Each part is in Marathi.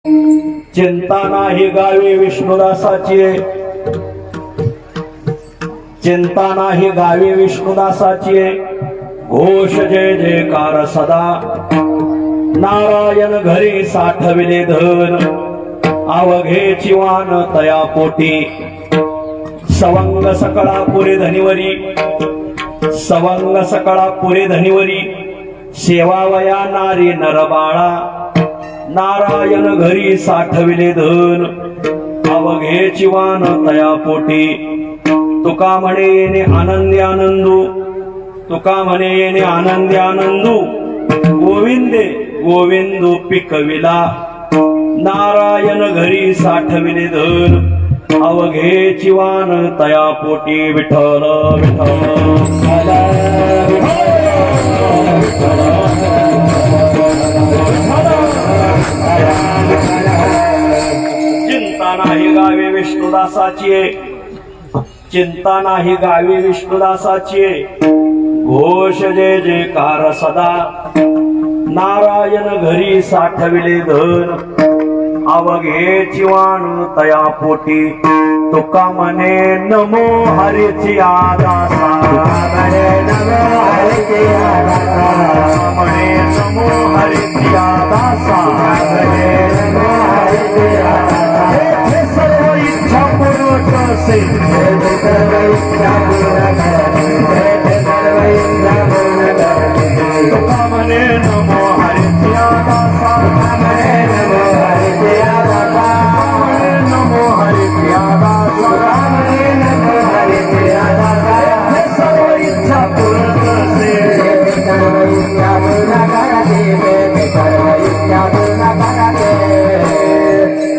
चिंता नाही गावी विष्णुदासाची, चिंता नाही गावी विष्णुदासाची, घोष जय जयकार सदा, नारायण घरी साठविले धन, अवघे चिवान तया पोटी, सवंग सकळा पुरे धनिवरी, सवंग सकळा पुरे धनिवरी, सेवावया नारी नरबाळा, नारायण घरी साठविले धन, अवघे चिवान तया पोटी, तुका म्हणे येणे आनंदी आनंदू, तुका म्हणे येणे आनंदी आनंदू, गोविंदे गोविंदू पिकविला, नारायण घरी साठविले धन, अवघे चिवान तया पोटी, विठ्ठल विठ्ठल चिंता नाही गावी विष्णुदासाची, चिंता नाही गावी विष्णुदासाची, घोष जय जयकार सदा, नारायण घरी साठविले धन, अवघे चिवान तया पोटी, तुका म्हणे नमो हरीची आदासा, नमो हरीची आदासा, म्हणे नमो हरीची आदासा, नमो हरीची आदासा, हे सर्व इच्छा पूर्ण करसे, सर्व इच्छा पूर्ण करसे, सर्व इच्छा पूर्ण करसे, तुका म्हणे नमो हरीची आदासा, म्हणे नमो हरीची आदासा, म्हणे नमो हरीची आदासा, म्हणे नमो हरीची आदासा, हे सर्व इच्छा पूर्ण करसे, सर्व इच्छा पूर्ण करते, सर्व इच्छा पूर्ण करते,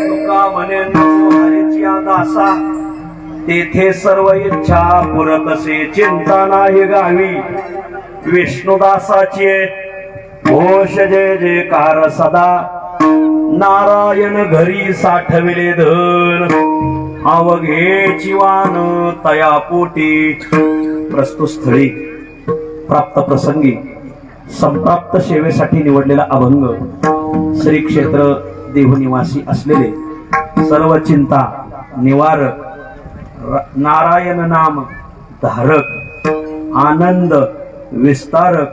तुका म्हणे नमो हरीची आदासा, तेथे सर्व इच्छा पुरतसे, चिंता नाही गावी विष्णुदासाची, घोष जय जयकार सदा, नारायण घरी साठविले धन, अवघे चिवान तया पोटी. प्रस्तुत स्थळी प्राप्त प्रसंगी संप्राप्त सेवेसाठी निवडलेला अभंग, श्री क्षेत्र देवनिवासी असलेले सर्व चिंता निवारक, नारायण नाम धारक, आनंद विस्तारक,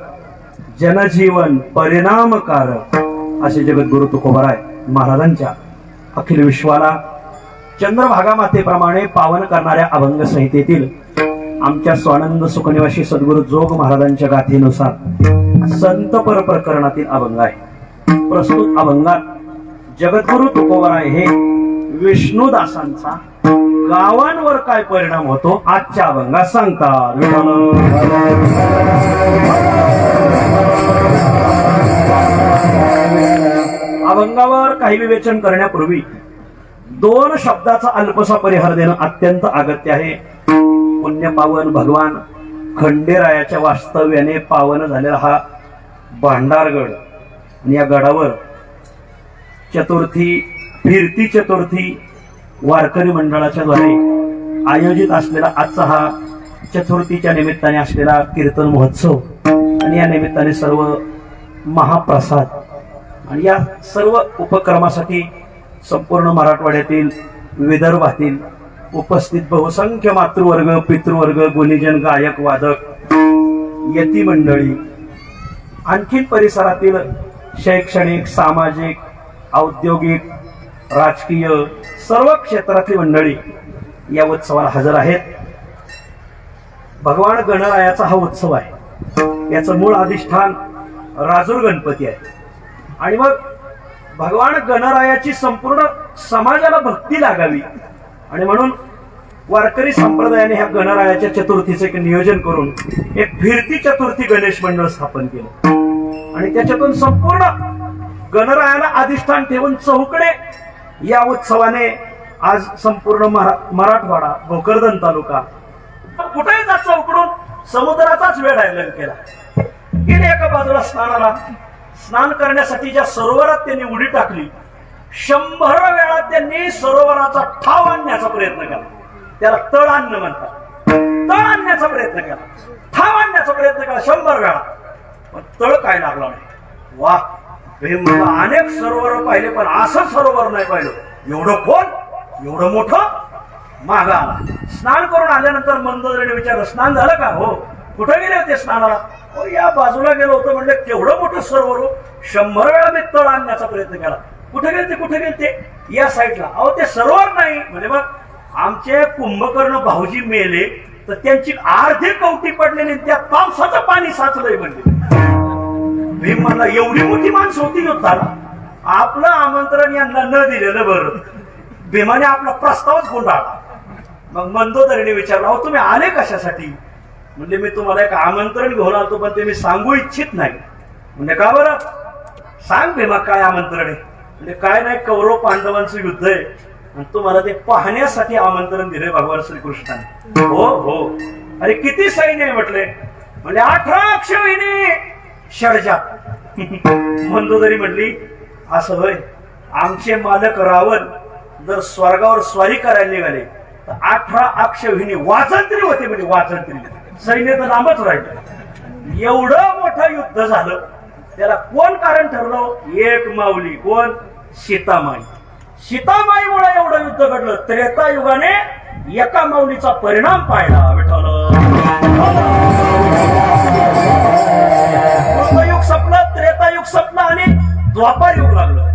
जनजीवन परिणामकारक असे जगद्गुरु तुकोबराय महाराजांच्या अखिल विश्वाला चंद्रभागा मातेप्रमाणे पावन करणाऱ्या अभंग संहितेतील आमच्या स्वानंद सुखनिवासी सद्गुरु जोग महाराजांच्या गाथेनुसार संतपर प्रकरणातील अभंग आहे. प्रस्तुत अभंगात जगद्गुरु तुकोबराय हे विष्णुदासांचा गावांवर काय परिणाम होतो आजच्या अभंगात सांगतात. अभंगावर काही विवेचन करण्यापूर्वी दोन शब्दाचा अल्पसा परिहार देणं अत्यंत अगत्य आहे. पुण्य पावन भगवान खंडेरायाच्या वास्तव्याने पावन झालेला हा भांडारगड, आणि या गडावर चतुर्थी, फिरती चतुर्थी वारकरी मंडळाच्या द्वारे आयोजित असलेला आजचा हा चतुर्थीच्या निमित्ताने असलेला कीर्तन महोत्सव, आणि या निमित्ताने सर्व महाप्रसाद, आणि या सर्व उपक्रमासाठी संपूर्ण मराठवाड्यातील, विदर्भातील उपस्थित बहुसंख्य मातृवर्ग, पितृवर्ग, गुणीजन, गायक, वादक, यती मंडळी, आणखी परिसरातील शैक्षणिक, सामाजिक, औद्योगिक, राजकीय सर्व क्षेत्रातली मंडळी या उत्सवाला हजर आहेत. भगवान गणरायाचा हा उत्सव आहे. याचं मूळ अधिष्ठान राजूर गणपती आहे, आणि मग भगवान गणरायाची संपूर्ण समाजाला भक्ती लागावी, आणि म्हणून वारकरी संप्रदायाने ह्या गणरायाच्या चतुर्थीचे एक नियोजन करून एक फिरती चतुर्थी गणेश मंडळ स्थापन केलं, आणि त्याच्यातून संपूर्ण गणरायाला अधिष्ठान ठेवून चौकडे या उत्सवाने आज संपूर्ण मराठवाडा, भोकरदन तालुका कुठेही जास्त उकडून समुद्राचाच वेळ आयोजन केला. गेले एका बाजूला स्नानाला, स्नान करण्यासाठी ज्या सरोवरात त्यांनी उडी टाकली, 100 वेळा त्यांनी सरोवराचा ठाव आणण्याचा प्रयत्न केला. त्याला तळ आणणं म्हणतात. तळ आणण्याचा प्रयत्न केला, ठाव आणण्याचा प्रयत्न केला 100 वेळा, पण तळ काय लागला नाही. वाह, भीमला अनेक सरोवर पाहिले पण असं सरोवर नाही पाहिलं. एवढं खोल, एवढं मोठं. मागा आला. स्नान करून आल्यानंतर मंदोदरीने विचारलं, स्नान झालं का? हो. कुठे गेले होते स्नानाला? हो, या बाजूला गेलो होतो. म्हणजे केवढं मोठं सरोवर. 100 वेळा मी तळ आणण्याचा प्रयत्न केला. कुठे गेलते? कुठे गेलते? या साईडला. अहो, ते सरोवर नाही. म्हणजे मग आमचे कुंभकर्ण भाऊजी मेले तर त्यांची अर्धी कवटी पडलेली, त्या पावसाचं पाणी साचलंय म्हणजे. भीम म्हणला, एवढी मोठी माणसं होती युद्धाला, आपलं आमंत्रण यांना न दिलेलं बरं. भीमाने आपला प्रस्तावच गुंडाळला. मग मंदोदरीने विचारलं, अहो तुम्ही आले कशासाठी? म्हणजे मी तुम्हाला एक आमंत्रण घेऊन आलो, पण ते मी सांगू इच्छित नाही. म्हणजे का बरं? सांग भीमा, काय आमंत्रण आहे? म्हणजे काय नाही, कौरव पांडवांचं युद्ध आहे आणि तुम्हाला ते पाहण्यासाठी आमंत्रण दिले भगवान श्रीकृष्णाने. हो हो. अरे किती सैन्य आहे म्हटले? म्हणजे 18 अक्षौहिणी षडजात. मंदोदरी म्हटली, असं होय, आमचे मालक रावण जर स्वर्गावर स्वारी करायला निघाले तर 18 अक्षौहिणी वाजंत्री होते. म्हणजे वाजंत्री सैन्य तर लांबच राहिलं. एवढं मोठं युद्ध झालं. त्याला कोण कारण ठरलं? एक माऊली. कोण? सीतामाई. सीतामाईमुळे एवढं युद्ध घडलं. त्रेतायुगाने एका माऊलीचा परिणाम पाहिला. विठ्ठल. कृतयुग संपलं, त्रेतायुग संपलं आणि द्वापार युग लागलं.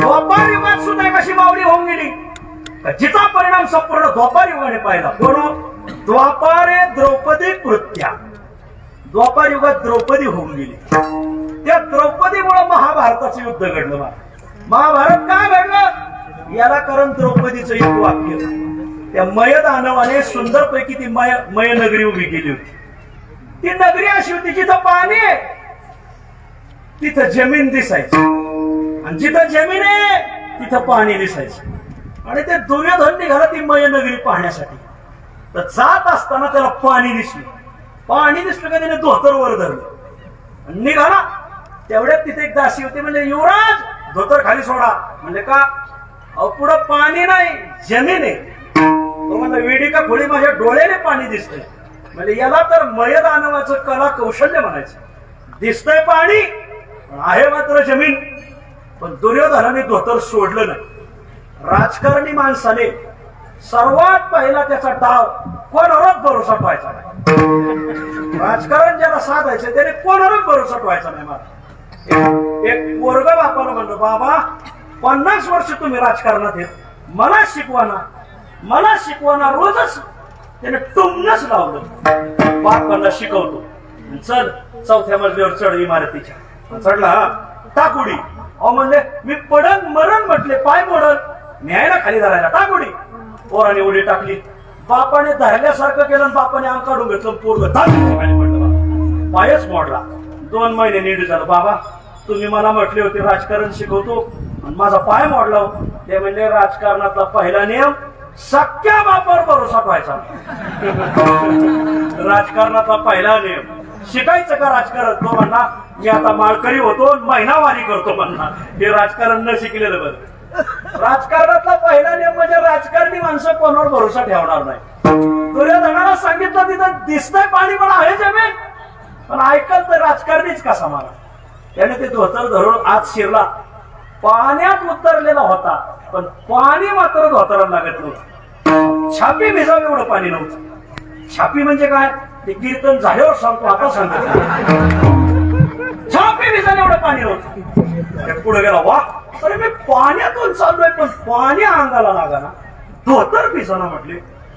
द्वापार युगात सुद्धा कशी माऊली होऊन गेली, जिचा परिणाम संपूर्ण द्वापार युगाने पाहिला. कोण? द्वापारे द्रौपदी कृत्या. द्वापार युगात द्रौपदी होऊन गेली. त्या द्रौपदीमुळे महाभारताचं युद्ध घडलं. महाभारत का घडलं? याला कारण द्रौपदीचं एक वाक्य. त्या मय दानवाने सुंदरपैकी ती मय नगरी उभी केली होती. ती नगरी अशी होती जिथं पाणी आहे तिथं जमीन दिसायची, आणि जिथं जमीन आहे तिथं पाणी दिसायचं. आणि ते दुर्योधन निघाला ती मय नगरी पाहण्यासाठी. तर जात असताना त्याला पाणी दिसलं. पाणी दिसलं का त्याने धोतर वर धरलं निघाला. तेवढ्यात तिथे एक दासी होती. म्हणजे युवराज, धोतर खाली सोडा. म्हणजे का? अहो पुढं पाणी नाही, जमीन आहे. तो म्हणला, वेडी का खोळी, माझ्या डोळ्याने पाणी दिसतंय. म्हणजे याला तर मय दानवाचं कला कौशल्य म्हणायचं. दिसतंय पाणी, आहे मात्र जमीन. पण दुर्योधनाने धोतर सोडलं नाही. राजकारणी माणसाने सर्वात पहिला त्याचा डाव कोणावरच भरोसा ठेवायचा नाही. राजकारण ज्याला साधायचं त्याने कोणावरच भरोसा ठेवायचा नाही. मला एक पोरग बापाला म्हणलं, बाबा 50 वर्ष तुम्ही राजकारणात येत, मला शिकवाना, मला शिकवाना. रोजच त्याने टुमनच लावलं. बाप मला शिकवतो, चल 4थ्या मजल्यावर चढ इमारतीच्या. चढला, हा टाकुडी. अहो म्हणले, मी पडन मरण म्हटले, पाय पडन, न्यायला खाली धरायला. टाकुडी. पोराने उडी टाकली. बापाने धरल्यासारखं केलं. बापाने अंग काढून घेतलं. पोरग खाली पडलं. पायच मोडला. 2 महिने नीट झालं. बाबा तुम्ही मला म्हटले होते राजकारण शिकवतो आणि माझा पाय मोडला. ते म्हणजे राजकारणातला पहिला नियम, सख्या बापावर भरोसा ठेवायचा. राजकारणातला पहिला नियम. शिकायचं का राजकारण? तो म्हणला, मी आता माळकरी होतो, महिनावारी करतो म्हणला. हे राजकारण न शिकलेलं बरं. राजकारणातला पहिला नियम म्हणजे राजकारणी माणसं कोणावर भरोसा ठेवणार नाही. दुर्योधनाला सांगितलं तिथं दिसतंय पाणी पण आहे जमीन, पण ऐकल तर राजकारणीच कसा मारा. त्याने ते धोतर धरून आत शिरला. पाण्यात उतरलेला होता, पण पाणी मात्र धोतराला लागत नव्हतं. छापी भिजावं एवढं पाणी नव्हतं. छापी म्हणजे काय ते कीर्तन झाल्यावर सांगतो, आता सांगतो. छापी भिजावं एवढं पाणी नव्हतं. पुढे गेला. वा, अरे मी पाण्यातून चाललोय पण पाणी अंगाला लागाना, धोतर भिजाना. म्हटले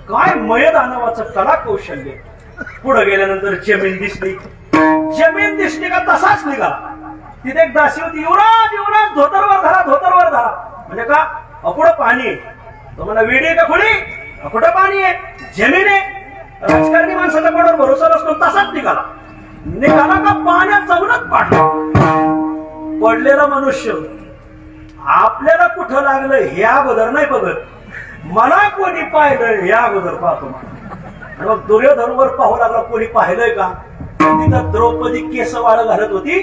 काय मय दानवाचं कला कौशल्य. पुढे गेल्यानंतर जमीन दिसली. जमीन दिसली का तसाच निघाला. तिथे एक दासी होती. युवराज, युवराज, धोतरवर धरा, धोतरवर धरा. म्हणजे का? पुढं पाणी आहे. तो म्हणा, वेडी आहे का खुली? कुठं पाणी आहे? जमीन आहे. राजकारणी माणसाचा कोणावर भरोसा नसतो. तसाच निघाला. निघाला का पाण्यात जाऊनच पाडला. पडलेला मनुष्य आपल्याला कुठं लागलं हे अगोदर नाही बघत, मला कोणी पाहिलं हे अगोदर पाहतो. मग दुर्योधनवर पाहू लागला, कोणी पाहिलंय का? तिथं द्रौपदी केस वाळ घालत होती.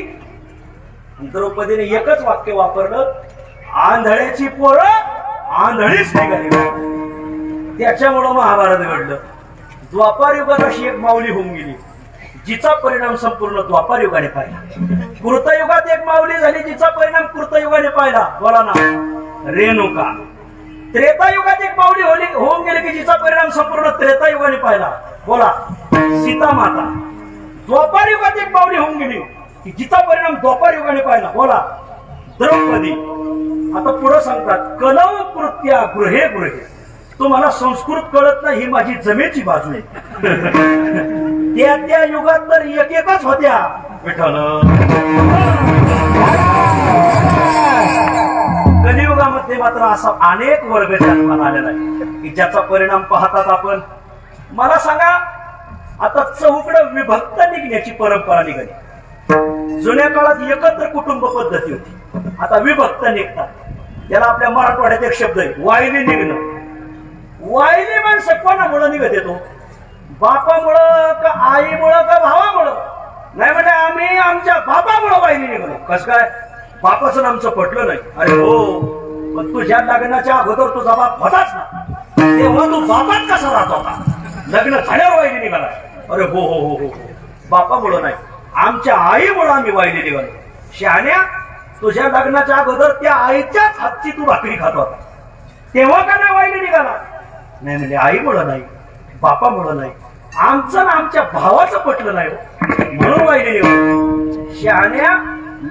द्रौपदीने एकच वाक्य वापरलं, आंधळ्याची पोरं आंधळीच निघाली. त्याच्यामुळं महाभारत घडलं. द्वापार युगात अशी एक माऊली होऊन गेली, जिचा परिणाम संपूर्ण द्वापार युगाने पाहिला. कृतयुगात एक माऊली झाली जिचा परिणाम कृतयुगाने पाहिला, बोला ना, रेणुका. त्रेतायुगात एक माऊली होऊन गेली की जिचा परिणाम संपूर्ण त्रेतायुगाने पाहिला, बोला, सीता माता. द्वापार युगात एक माऊली होऊन गेली की जिचा परिणाम द्वापार युगाने पाहिला, बोला, द्रौपदी. आता पुढे सांगतात, कलव कृत्या गृहे गृहे. तुम्हाला संस्कृत कळत नाही ही माझी जमेची बाजू आहे. त्या त्या युगात तर एक एकच होत्या विठ्ठल. कलियुगामध्ये मात्र असा अनेक वर्ग जन्माला आलेला आहे की ज्याचा परिणाम पाहतात आपण. मला सांगा, आता चौकडं विभक्त निघण्याची परंपरा निघाली. जुन्या काळात एकत्र कुटुंब पद्धती होती, आता विभक्त निघतात. त्याला आपल्या मराठवाड्यात एक शब्द आहे, वायली निघणं. वायली माणसं कोणामुळं निघत येतो? बापामुळं का आईमुळं का भावामुळं? नाही म्हणजे आम्ही आमच्या बापामुळं वायली निघलो. कस काय? बापाचं आमचं पटलं नाही. अरे हो, पण तुझ्या लग्नाच्या अगोदर तुझा बाप होताच ना, तेव्हा तू बापात कसा राहत होता? लग्न झाल्यावर वायली निघाला. अरे हो हो हो हो, बापामुळं नाही, आमच्या आईमुळं आम्ही वायली निघालो. शहाण्या, तुझ्या लग्नाच्या अगोदर त्या आईच्याच हातची तू भाकरी खात होता, तेव्हा का नाही वायली निघाला? नाही म्हणजे आईमुळं नाही, बापामुळं नाही, आमचं ना आमच्या भावाचं पटलं नाही म्हणून वायली निघालो. शहाण्या,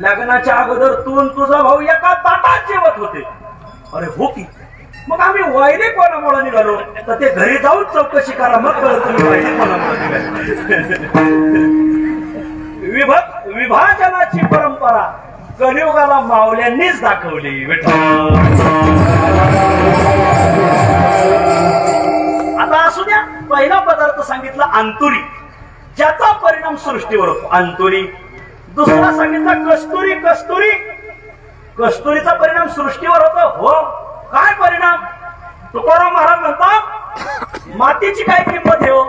लग्नाच्या अगोदर तू तुझा भाऊ एका ताटात जेवत होते. अरे हो की, मग आम्ही वायले कोणामुळे निघालो? तर ते घरी जाऊन चौकशी करा, मग कळत तुम्ही वायले कोणामुळे निघाले. विभाजनाची परंपरा कलियुगाला माऊल्यांनीच दाखवली विठ्ठल. आता असू द्या, पहिला पदार्थ सांगितला अंतुरी, ज्याचा परिणाम सृष्टीवर होतो, अंतुरी. दुसरा सांगितला कस्तुरी. कस्तुरी, कस्तुरीचा परिणाम सृष्टीवर होतो. हो, काय परिणाम? तुकाराम महाराज म्हणतात, मातीची काय किंमत आहे हो?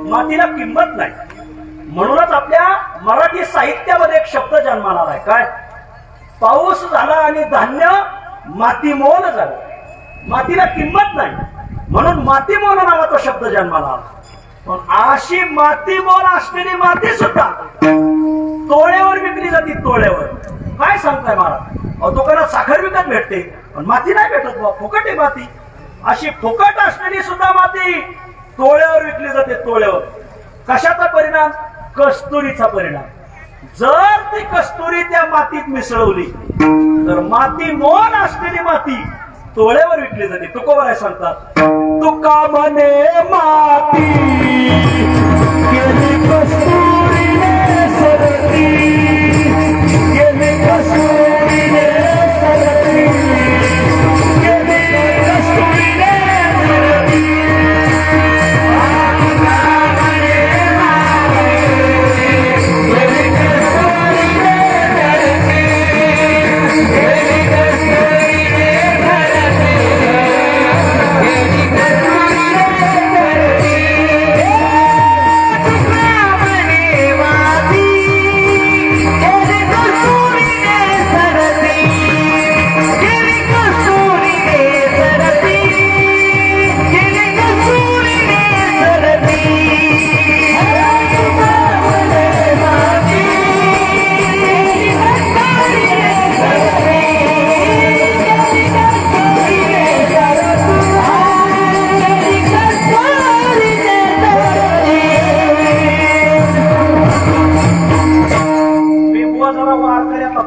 मातीला किंमत नाही. म्हणूनच आपल्या मराठी साहित्यामध्ये एक शब्द जन्माला आलाय, काय? पाऊस झाला आणि धान्य मातीमोल झालं. मातीला किंमत नाही म्हणून मातीमोल नावाचा शब्द जन्माला आला. पण अशी मातीमोल असलेली माती सुद्धा तोळ्यावर विकली जाते, तोळ्यावर. काय सांगताय महाराज? दुकानात साखर विकत भेटते पण माती नाही भेटत, फुकट आहे माती. अशी फुकट असलेली सुद्धा माती तोळ्यावर विकली जाते, तोळ्यावर. कशाचा परिणाम? कस्तुरीचा परिणाम. जर ती कस्तुरी त्या मातीत मिसळवली तर माती मोल असलेली माती तोळ्यावर विकली जाते. तुकोबर आहे सांगतात, तुका म्हणे माती गेली कस्तुरीने सरती, गेली कस्तुरीने सरती, गेली कस्तुरीने सरती.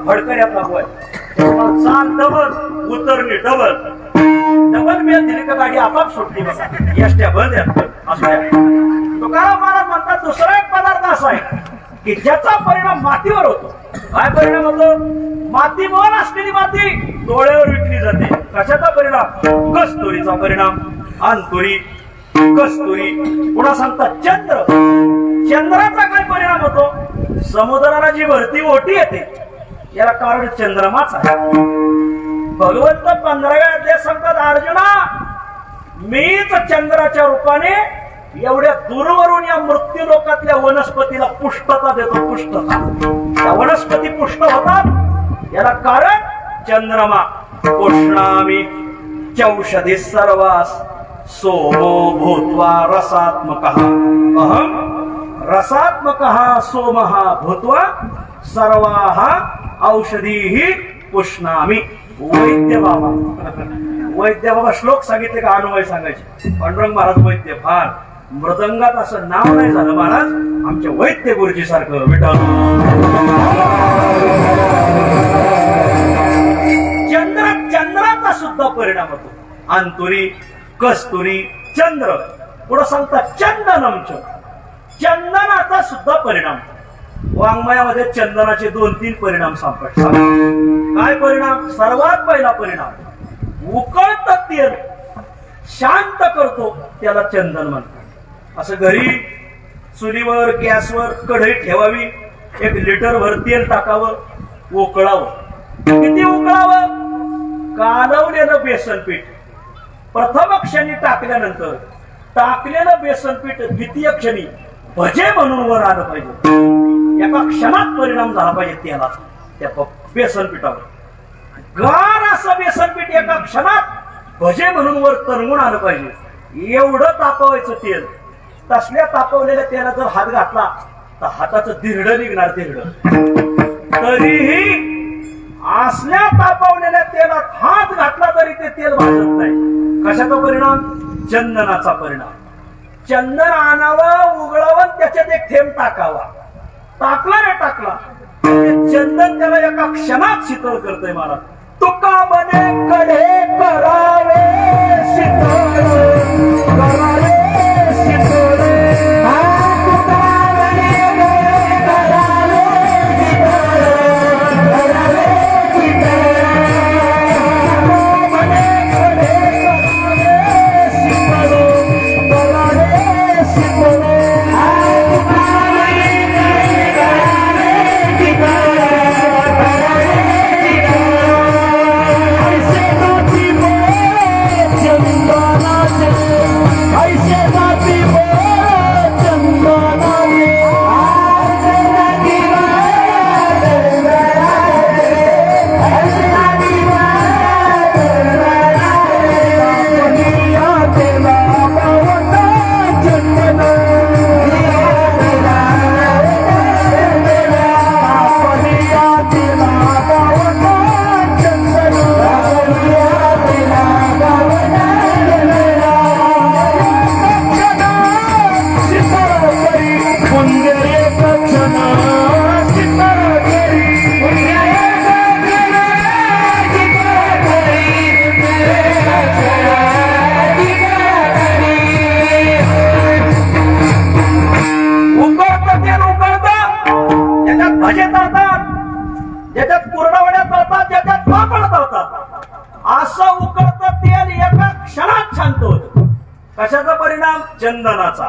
फडकऱ्यातला होय, चाल डबल, उतरणी डबल. डबल बेल दिली का गाडी आपाप सुटली. बघा, एसट्या बंद असं. तुकाराम महाराज म्हणतात, दुसरा एक पदार्थ असा आहे की ज्याचा परिणाम मातीवर होतो. काय परिणाम होतो? माती मोल असलेली माती डोळ्यावर विकली जाते. कशाचा परिणाम? कस्तुरीचा परिणाम. अंतुरी, कस्तुरी. पुन्हा सांगतात चंद्र. चंद्राचा काय परिणाम होतो? समुद्राला जी भरती ओटी येते याला कारण चंद्रमाच आहे. भगवंत 15व्या अध्यायात सांगतात, अर्जुना मीच चंद्राच्या रूपाने एवढ्या दूरवरून या मृत्यू लोकातल्या वनस्पतीला पुष्टता देतो. पुष्टता. त्या वनस्पती पुष्ट होतात याला कारण चंद्रमा. पुष्णामी चौषधी सर्वास सोमो भूत्वा रसात्मकः. अहम रसात्मकः सोमः भूत्वा सर्वाहा औषधीही पुष्णामी. वैद्य बाबा वैद्य बाबा श्लोक सांगितले का अनुवय सांगायचे. पांडुरंग महाराज वैद्य फार मृदंगात असं नाव नाही झालं महाराज आमच्या वैद्य गुरुजी सारखं विठ्ठल. चंद्राचा सुद्धा परिणाम होतो. अंतुरी कस्तुरी चंद्र पुढे सांगतात चंदनमच. चंदनाचा सुद्धा परिणाम. वाङ्मयामध्ये चंदनाचे 2-3 परिणाम सापडतात. काय परिणाम? सर्वात पहिला परिणाम उकळत तेल शांत करतो त्याला चंदन म्हणतात. असं घरी चुलीवर गॅसवर कढई ठेवावी. 1 लिटरभर तेल टाकावं. उकळावं. किती उकळावं? कालवलेलं बेसन पीठ प्रथम क्षणी टाकल्यानंतर टाकलेलं बेसन पीठ द्वितीय क्षणी भजे म्हणून वर आलं पाहिजे. एका क्षणात परिणाम झाला पाहिजे तेलाचा त्या बेसन पिठावर. गार असं बेसन पीठ एका क्षणात भजे म्हणून वर तरंगून आलं पाहिजे. एवढं तापवायचं तेल. तसल्या तापवलेल्या तेलात जर हात घातला तर हाताचं दिरडं निघणार. दिरडं तरीही असल्या तापवलेल्या तेलात हात घातला तरी ते तेल भाजत नाही. कशाचा परिणाम? चंदनाचा परिणाम. चंदन आणावं उघडावं त्याच्यात 1 थेंब टाकावा. टाकला रे टाकला चंदन त्याला एका क्षणात शीतळ करतोय. मला तुका बने कडे करावे शीतळ करावे शीतळ. कशाचा परिणाम? चंदनाचा.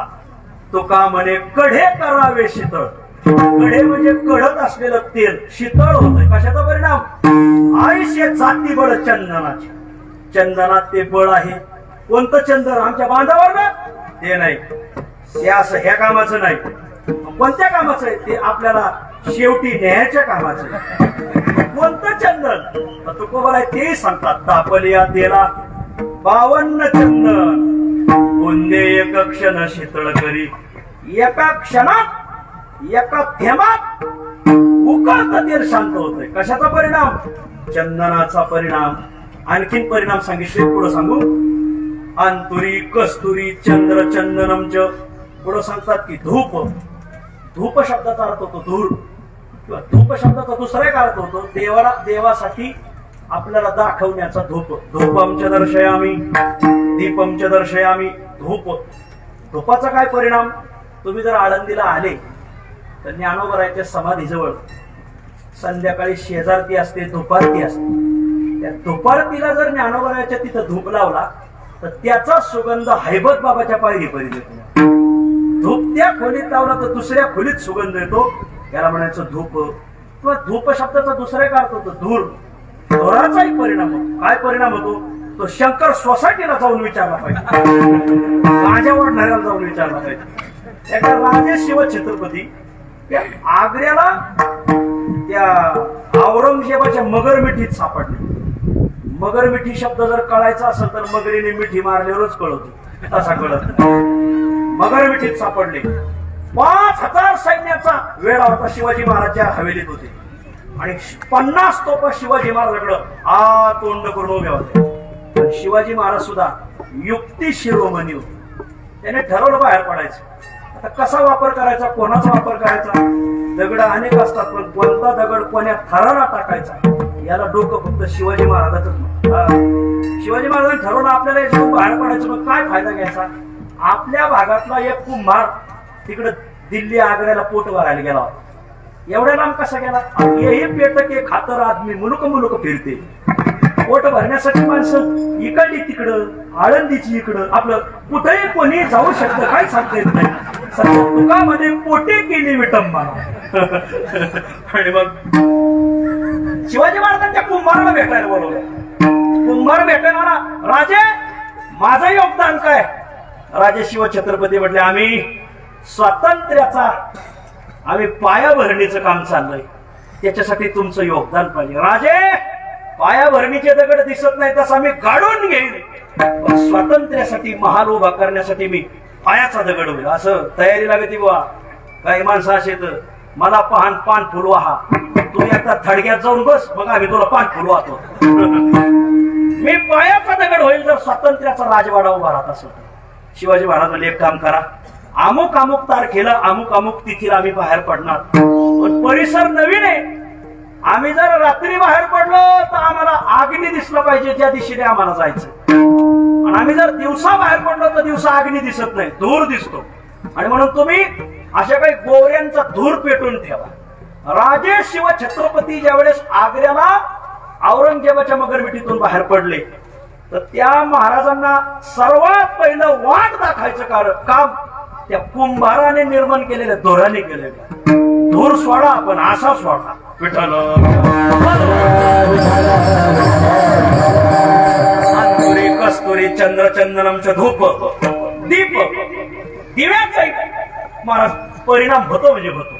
तुका म्हणे कढे करावे शीतळ. कढे म्हणजे कडक असलेलं तेल शीतळ होत. कशाचा परिणाम? आयुष्य जाती बळ चंदनाचे. चंदनात ते बळ आहे. कोणतं चंदन? आमच्या बांधावर ना ते नाही. ते असं ह्या कामाचं नाही. कोणत्या कामाचं आहे? ते आपल्याला शेवटी न्यायच्या कामाचं आहे. कोणतं चंदन? तुकोबाला तेही सांगतात. तापलिया तेला 52 चंदन पुण्य एक क्षण शीतळ करी. एका क्षणात एका थेंबात उकळतं तेल शांत होतंय. कशाचा परिणाम? चंदनाचा परिणाम. आणखीन परिणाम सांगितले पुढे सांगू. अंतुरी कस्तुरी चंद्र चंदनमच. पुढे सांगतात की धूप. धूप शब्दाचा अर्थ होतो धूर किंवा धूप शब्दाचा दुसरा एक अर्थ होतो देवासाठी आपल्याला दाखवण्याचा धूप. धूपमच दर्शयामी दीपमच दर्शयामी. धूप. धूपाचा काय परिणाम? तुम्ही जर आळंदीला आले तर ज्ञानोबराच्या समाधीजवळ संध्याकाळी शेजारती असते, धुपारती असते. त्या धुपारतीला जर ज्ञानोबराच्या तिथं धूप लावला तर त्याचा सुगंध हैबत बाबाच्या पायरीपर्यंत येतो. धूप त्या खोलीत लावला तर दुसऱ्या खोलीत सुगंध येतो. याला म्हणायचं धूप. किंवा धूप शब्दाचा दुसरा एक अर्थ होतो धूर. धुराचाही परिणाम होतो. काय परिणाम होतो? तो शंकर सोसायटीला जाऊन विचारला पाहिजे. राजा वाढणाऱ्याला जाऊन विचारला पाहिजे. एका राजे शिव छत्रपती त्या आग्र्याला त्या औरंगजेबाच्या मगरमिठीत सापडले. मगरमिठी शब्द जर कळायचा असेल तर मगरीने मिठी मारल्यावरच कळतो. तसा कळत. मगरमिठीत सापडले. 5,000 सैन्याचा वेळा होता शिवाजी महाराजच्या हवेलीत होते आणि 50 तोफ शिवाजी महाराजांकडे तोंड करून उभे होते. पण शिवाजी महाराज सुद्धा युक्ती शिरोमणी होते. त्याने ठरवलं बाहेर पडायचं. आता कसा वापर करायचा, कोणाचा वापर करायचा, दगड अनेक असतात पण कोणता दगड कोण्या थराला टाकायचा याला डोकं फक्त शिवाजी महाराजांच. शिवाजी महाराजांनी ठरवलं आपल्याला याच्यातून बाहेर पडायचं. मग काय फायदा घ्यायचा. आपल्या भागातला एक कुंभार तिकडे दिल्ली आग्र्याला पोट भरायला गेला होता. एवढ्या लांब कसा गेला. हे पेट के खातर आदमी मुलुक मुलुक फिरते. पोट भरण्यासाठी माणसं इकडली तिकडं, आळंदीची इकडं, आपलं कुठेही कोणी जाऊ शकतं, काही सांगता येत नाही. तुकामध्ये पोटे केली विटंबना. आणि मग शिवाजी महाराजांच्या कुंभाराला भेटायला बोलवलं. कुंभार भेटायला, राजे माझं योगदान काय. राजे शिवछत्रपती म्हटले आम्ही स्वातंत्र्याचा आम्ही पायाभरणीचं काम चाललंय, त्याच्यासाठी तुमचं योगदान पाहिजे. राजे पायाभरणीचे दगड दिसत नाही तसं आम्ही गाडून घेईल, पण स्वातंत्र्यासाठी महाल उभा करण्यासाठी मी पायाचा दगड होईल. असं तयारी लागते बुवा. काही माणसं असे तर मला पान फुलवा, हा तुम्ही आता थडग्यात जाऊन बस, मग आम्ही तुला पान फुलवातो. मी पायाचा दगड होईल जर स्वातंत्र्याचा राजवाडा उभा राहत असतो. शिवाजी महाराजांनी एक काम करा, अमुक अमुक तारखेला अमुक अमुक तिथीला आम्ही बाहेर पडणार, पण परिसर नवीन आहे. आम्ही जर रात्री बाहेर पडलो तर आम्हाला अग्नी दिसलं पाहिजे ज्या दिशेने आम्हाला जायचं. आणि आम्ही जर दिवसा बाहेर पडलो तर दिवसा अग्नी दिसत नाही, धूर दिसतो. आणि म्हणून तुम्ही अशा काही गोवऱ्यांचा धूर पेटून ठेवा. राजे शिवछत्रपती ज्यावेळेस आग्र्याला औरंगजेबाच्या मगरमिठीतून बाहेर पडले तर त्या महाराजांना सर्वात पहिलं वाट दाखायचं काम त्या कुंभाराने निर्माण केलेल्या धुराने केलेलं. धूर सोडा आपण असा सोडा. विठ्ठल कस्तुरी चंद्र चंदनमचं धूप दीप दिव्याचा महाराज परिणाम होतो म्हणजे होतो.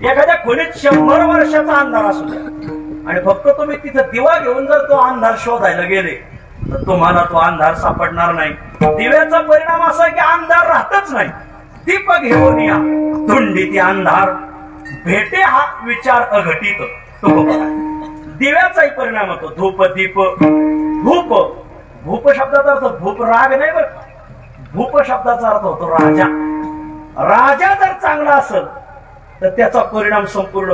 एखाद्या खोलीत 100 वर्षाचा अंधार असू द्या आणि फक्त तुम्ही तिथं दिवा घेऊन जर तो अंधार शोधायला गेले तर तुम्हाला तो अंधार सापडणार नाही. दिव्याचा परिणाम असा की अंधार राहतच नाही. दीप घेऊन या धुंडीत अंधार भेटे हा विचार अघटित. दिव्याचाही परिणाम होतो. धूप दीप भूप. भूप शब्दाचा अर्थ भूप राग नाही बर. भूप शब्दाचा अर्थ होतो राजा. राजा जर चांगला असेल तर त्याचा परिणाम संपूर्ण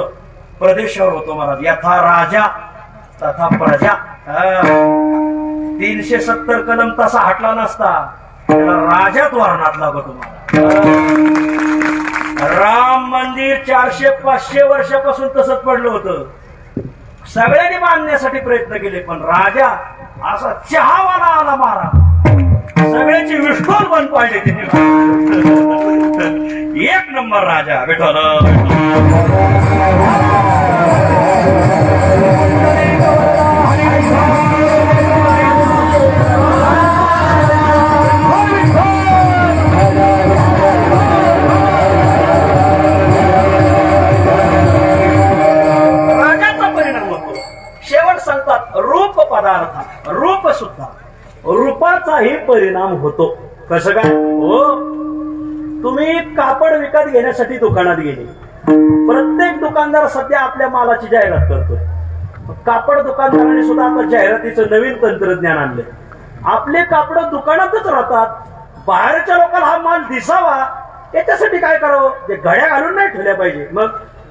प्रदेशावर होतो. महाराज यथा राजा तथा प्रजा. 370 कलम तसा हटला नसता त्याला राजात वर्णात लागत तुम्हाला. राम मंदिर 400-500 वर्षापासून तसंच पडलं होतं. सगळ्यांनी बांधण्यासाठी प्रयत्न केले पण राजा असा चहावाला आला मारा. सगळ्याची विष्ठोल बंद पाडले तिने. एक नंबर राजा विठ्ठल. रूप पदार्थ रूप सुद्धा रूपाचाही परिणाम होतो. कसं काय हो. तुम्ही कापड विकत घेण्यासाठी दुकानात गेले. प्रत्येक दुकानदार सध्या आपल्या मालाची जाहिरात करतोय. कापड दुकानदारांनी सुद्धा आता जाहिरातीचं नवीन तंत्रज्ञान आणले. आपले कापड दुकानातच राहतात. बाहेरच्या लोकांना हा माल दिसावा याच्यासाठी काय करावं. ते घड्या घालून नाही ठेवल्या पाहिजे. मग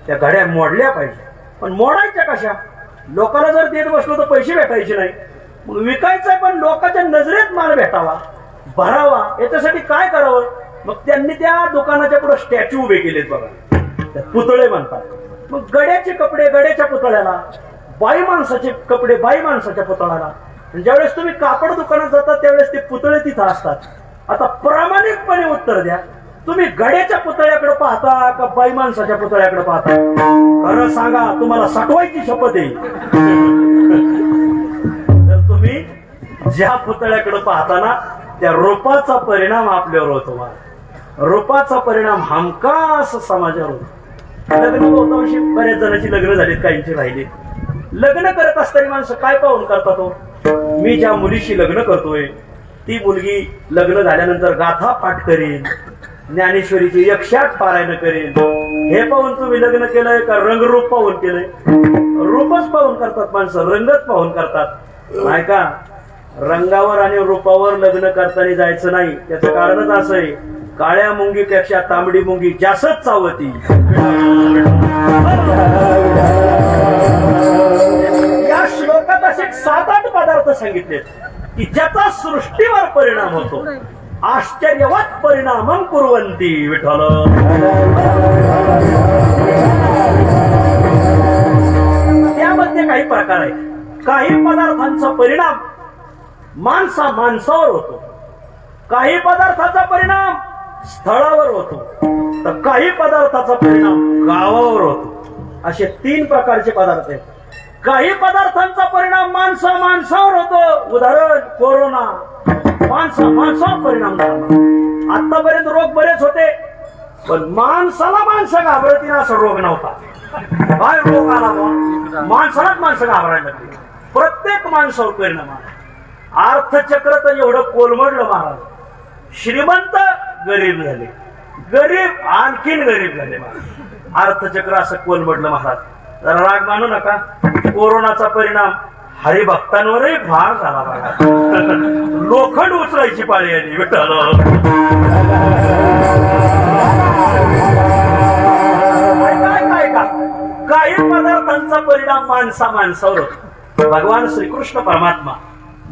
त्या घड्या मोडल्या पाहिजे. पण मोडायच्या कशा. लोकांना जर देत बसलो तर पैसे भेटायचे नाही. मग विकायचंय पण लोकांच्या नजरेत माल भेटावा भरावा याच्यासाठी काय करावं. मग त्यांनी त्या दुकानाच्या पुढे स्टॅच्यू उभे केलेत बघा. पुतळे म्हणतात. मग गड्याचे कपडे गड्याच्या पुतळ्याला, बाई माणसाचे कपडे बाई माणसाच्या पुतळ्याला. ज्यावेळेस तुम्ही कापड दुकानात जातात त्यावेळेस ते पुतळे तिथं असतात. आता प्रामाणिकपणे उत्तर द्या. तुम्ही गड्याच्या पुतळ्याकडे पाहता का बाई माणसाच्या पुतळ्याकडे पाहता. खरं सांगा तुम्हाला साठवायची शपथ आहे. तर तुम्ही ज्या पुतळ्याकडे पाहताना त्या रूपाचा परिणाम आपल्यावर होतो. रूपाचा परिणाम हमखास समाजावर होतो. लग्न बहुतांशी बऱ्याच जणांची लग्न झालीत, काहींची राहिली. लग्न करत असताना माणसं काय पाहून करतात हो. मी ज्या मुलीशी लग्न करतोय ती मुलगी लग्न झाल्यानंतर गाथा पाठ करेल, ज्ञानेश्वरीची 108 पारायण करेन. हे पाहून तुम्ही लग्न केलंय का रंगरूप पाहून केलंय? रूपच पाहून करतात माणसं, रंगच पाहून करतात, नाही का? रंगावर आणि रूपावर लग्न करताना जायचं नाही. त्याचं कारणच असं आहे, काळ्या मुंगीपेक्षा तांबडी मुंगी जास्तच चावती. या श्लोकात असे 7-8 पदार्थ सांगितले की ज्याचा सृष्टीवर परिणाम होतो. आश्चर्यवत परिणामं कुर्वन्ति विठ्ठल. त्यामध्ये काही प्रकार आहेत. काही पदार्थांचा परिणाम माणसावर होतो, काही पदार्थाचा परिणाम स्थळावर होतो, तर काही पदार्थाचा परिणाम गावावर होतो. असे 3 प्रकारचे पदार्थ आहेत. काही पदार्थांचा परिणाम माणसावर होतो. उदाहरण कोरोना, माणसावर परिणाम झाला. आतापर्यंत रोग बरेच होते, पण माणसं घाबरतील असा रोग नव्हता. काय रोग आला माणसालाच माणसं घाबरायला लागली. प्रत्येक माणसावर परिणाम आला. अर्थचक्र तर एवढं कोलमडलं महाराज. श्रीमंत गरीब झाले, गरीब आणखीन गरीब झाले महाराज. अर्थचक्र असं कोलमडलं महाराज. जरा राग मानू नका. कोरोनाचा परिणाम हरिभक्तांवरही फार झाला बघा. लोखंड उचलायची पाळी आली विठ्ठल. काही पदार्थांचा परिणाम माणसावर होतो. भगवान श्रीकृष्ण परमात्मा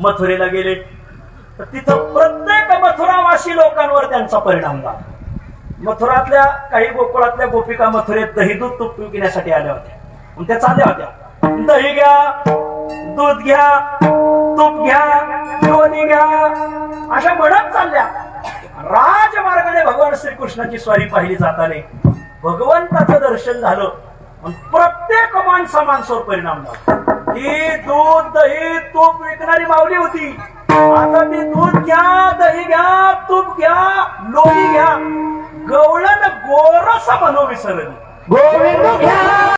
मथुरेला गेले, तर तिथं प्रत्येक मथुरावासी लोकांवर त्यांचा परिणाम झाला. मथुरातल्या काही गोकुळातल्या गोपिका मथुरेत दही दूध तूप विकण्यासाठी आल्या होत्या. त्या चालल्या होत्या, दही घ्या, दूध घ्या, तूप घ्या, लोणी घ्या, अशा म्हणत चालल्या. राजमार्गाने भगवान श्रीकृष्णाची स्वारी पाहिली जाताना भगवंताचं दर्शन झालं. प्रत्येक माणसावर परिणाम झाला. ती दूध दही तूप विकणारी माऊली होती. आता ती दूध घ्या, दही घ्या, तूप घ्या, लोणी घ्या, गवळण गोरस म्हणू विसरली. गोविंद घ्या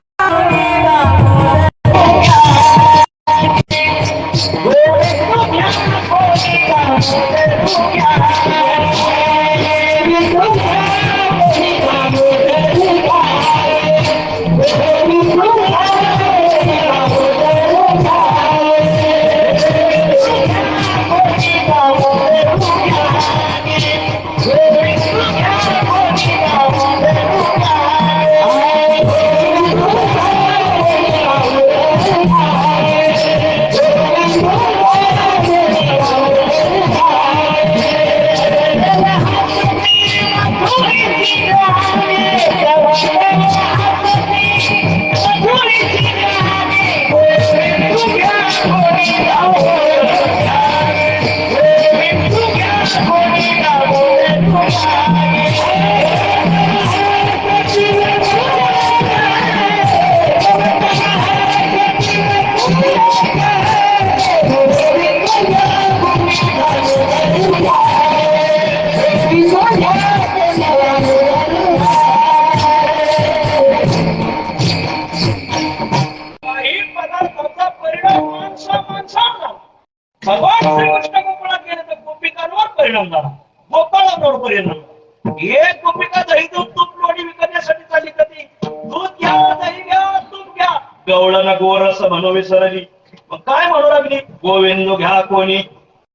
भगवान श्रीकृष्ण गोकुळात गेले तर गोपिकांवर परिणाम झाला, गोपाळांवर परिणाम. एक गोपिका दही दूध तूप लोणी विकण्यासाठी चालली, कधी दूध घ्या, दही घ्या, तूप घ्या, गवळण गोरस म्हणू विसरली. मग काय म्हणू लागली, गोविंद घ्या कोणी,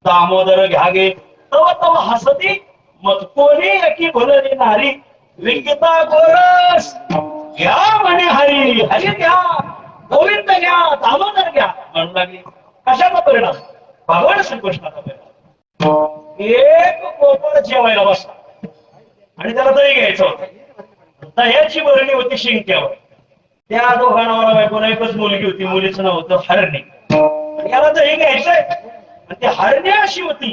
दामोदर घ्या गे, तव तव हसती मग कोणी एकी भुलरी नारी, विकिता गोरस घ्या म्हणे हरी, हरी घ्या, गोविंद घ्या, दामोदर घ्या म्हणू लागली. कशाचा परिणाम, भगवान श्रीकृष्णाचा परिणाम. एक गोपाळ जेवायला बसला आणि त्याला दही घ्यायचं होतं. दह्याची बरणी होती शिंक्यावर. त्या दोघांना बायकोला एकच मुलगी होती, मुलीचं नाव होतं हरणी. याला दही घ्यायचंय आणि ती हरणी अशी होती,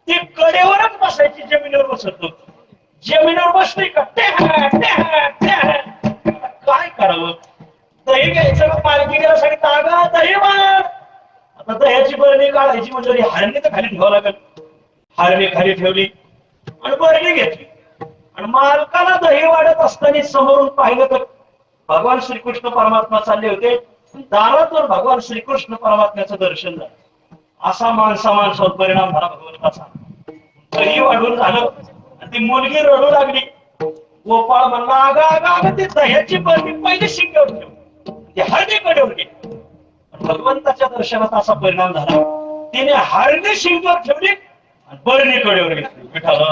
ती कडेवरच बसायची, जमिनीवर बसत होती. जमिनीवर बसली का काय करावं, दही घ्यायचं मालकी गेला सांगितलं, अगं दही मार. आता दह्याची बरणी काढायची म्हणजे हरणी तर खाली ठेवावं लागेल. हरणी खाली ठेवली आणि बरणी घेतली आणि मालकाला दही वाढत असताना समोरून पाहिलं तर भगवान श्रीकृष्ण परमात्मा चालले होते. दारातून भगवान श्रीकृष्ण परमात्म्याचं दर्शन झालं. असा माणसावर परिणाम झाला भगवंताचा. दही वाढून झालं आणि ती मुलगी रडू लागली. गोपाळ म्हणला अगं ती दह्याची बर्फी पहिली शिंगावर ठेव, ती हळदी कडेवर घे. भगवंताच्या दर्शनात असा परिणाम झाला, तिने हळदी शिंगावर ठेवली आणि बर्णी कडेवर घेतली. विठ्ठल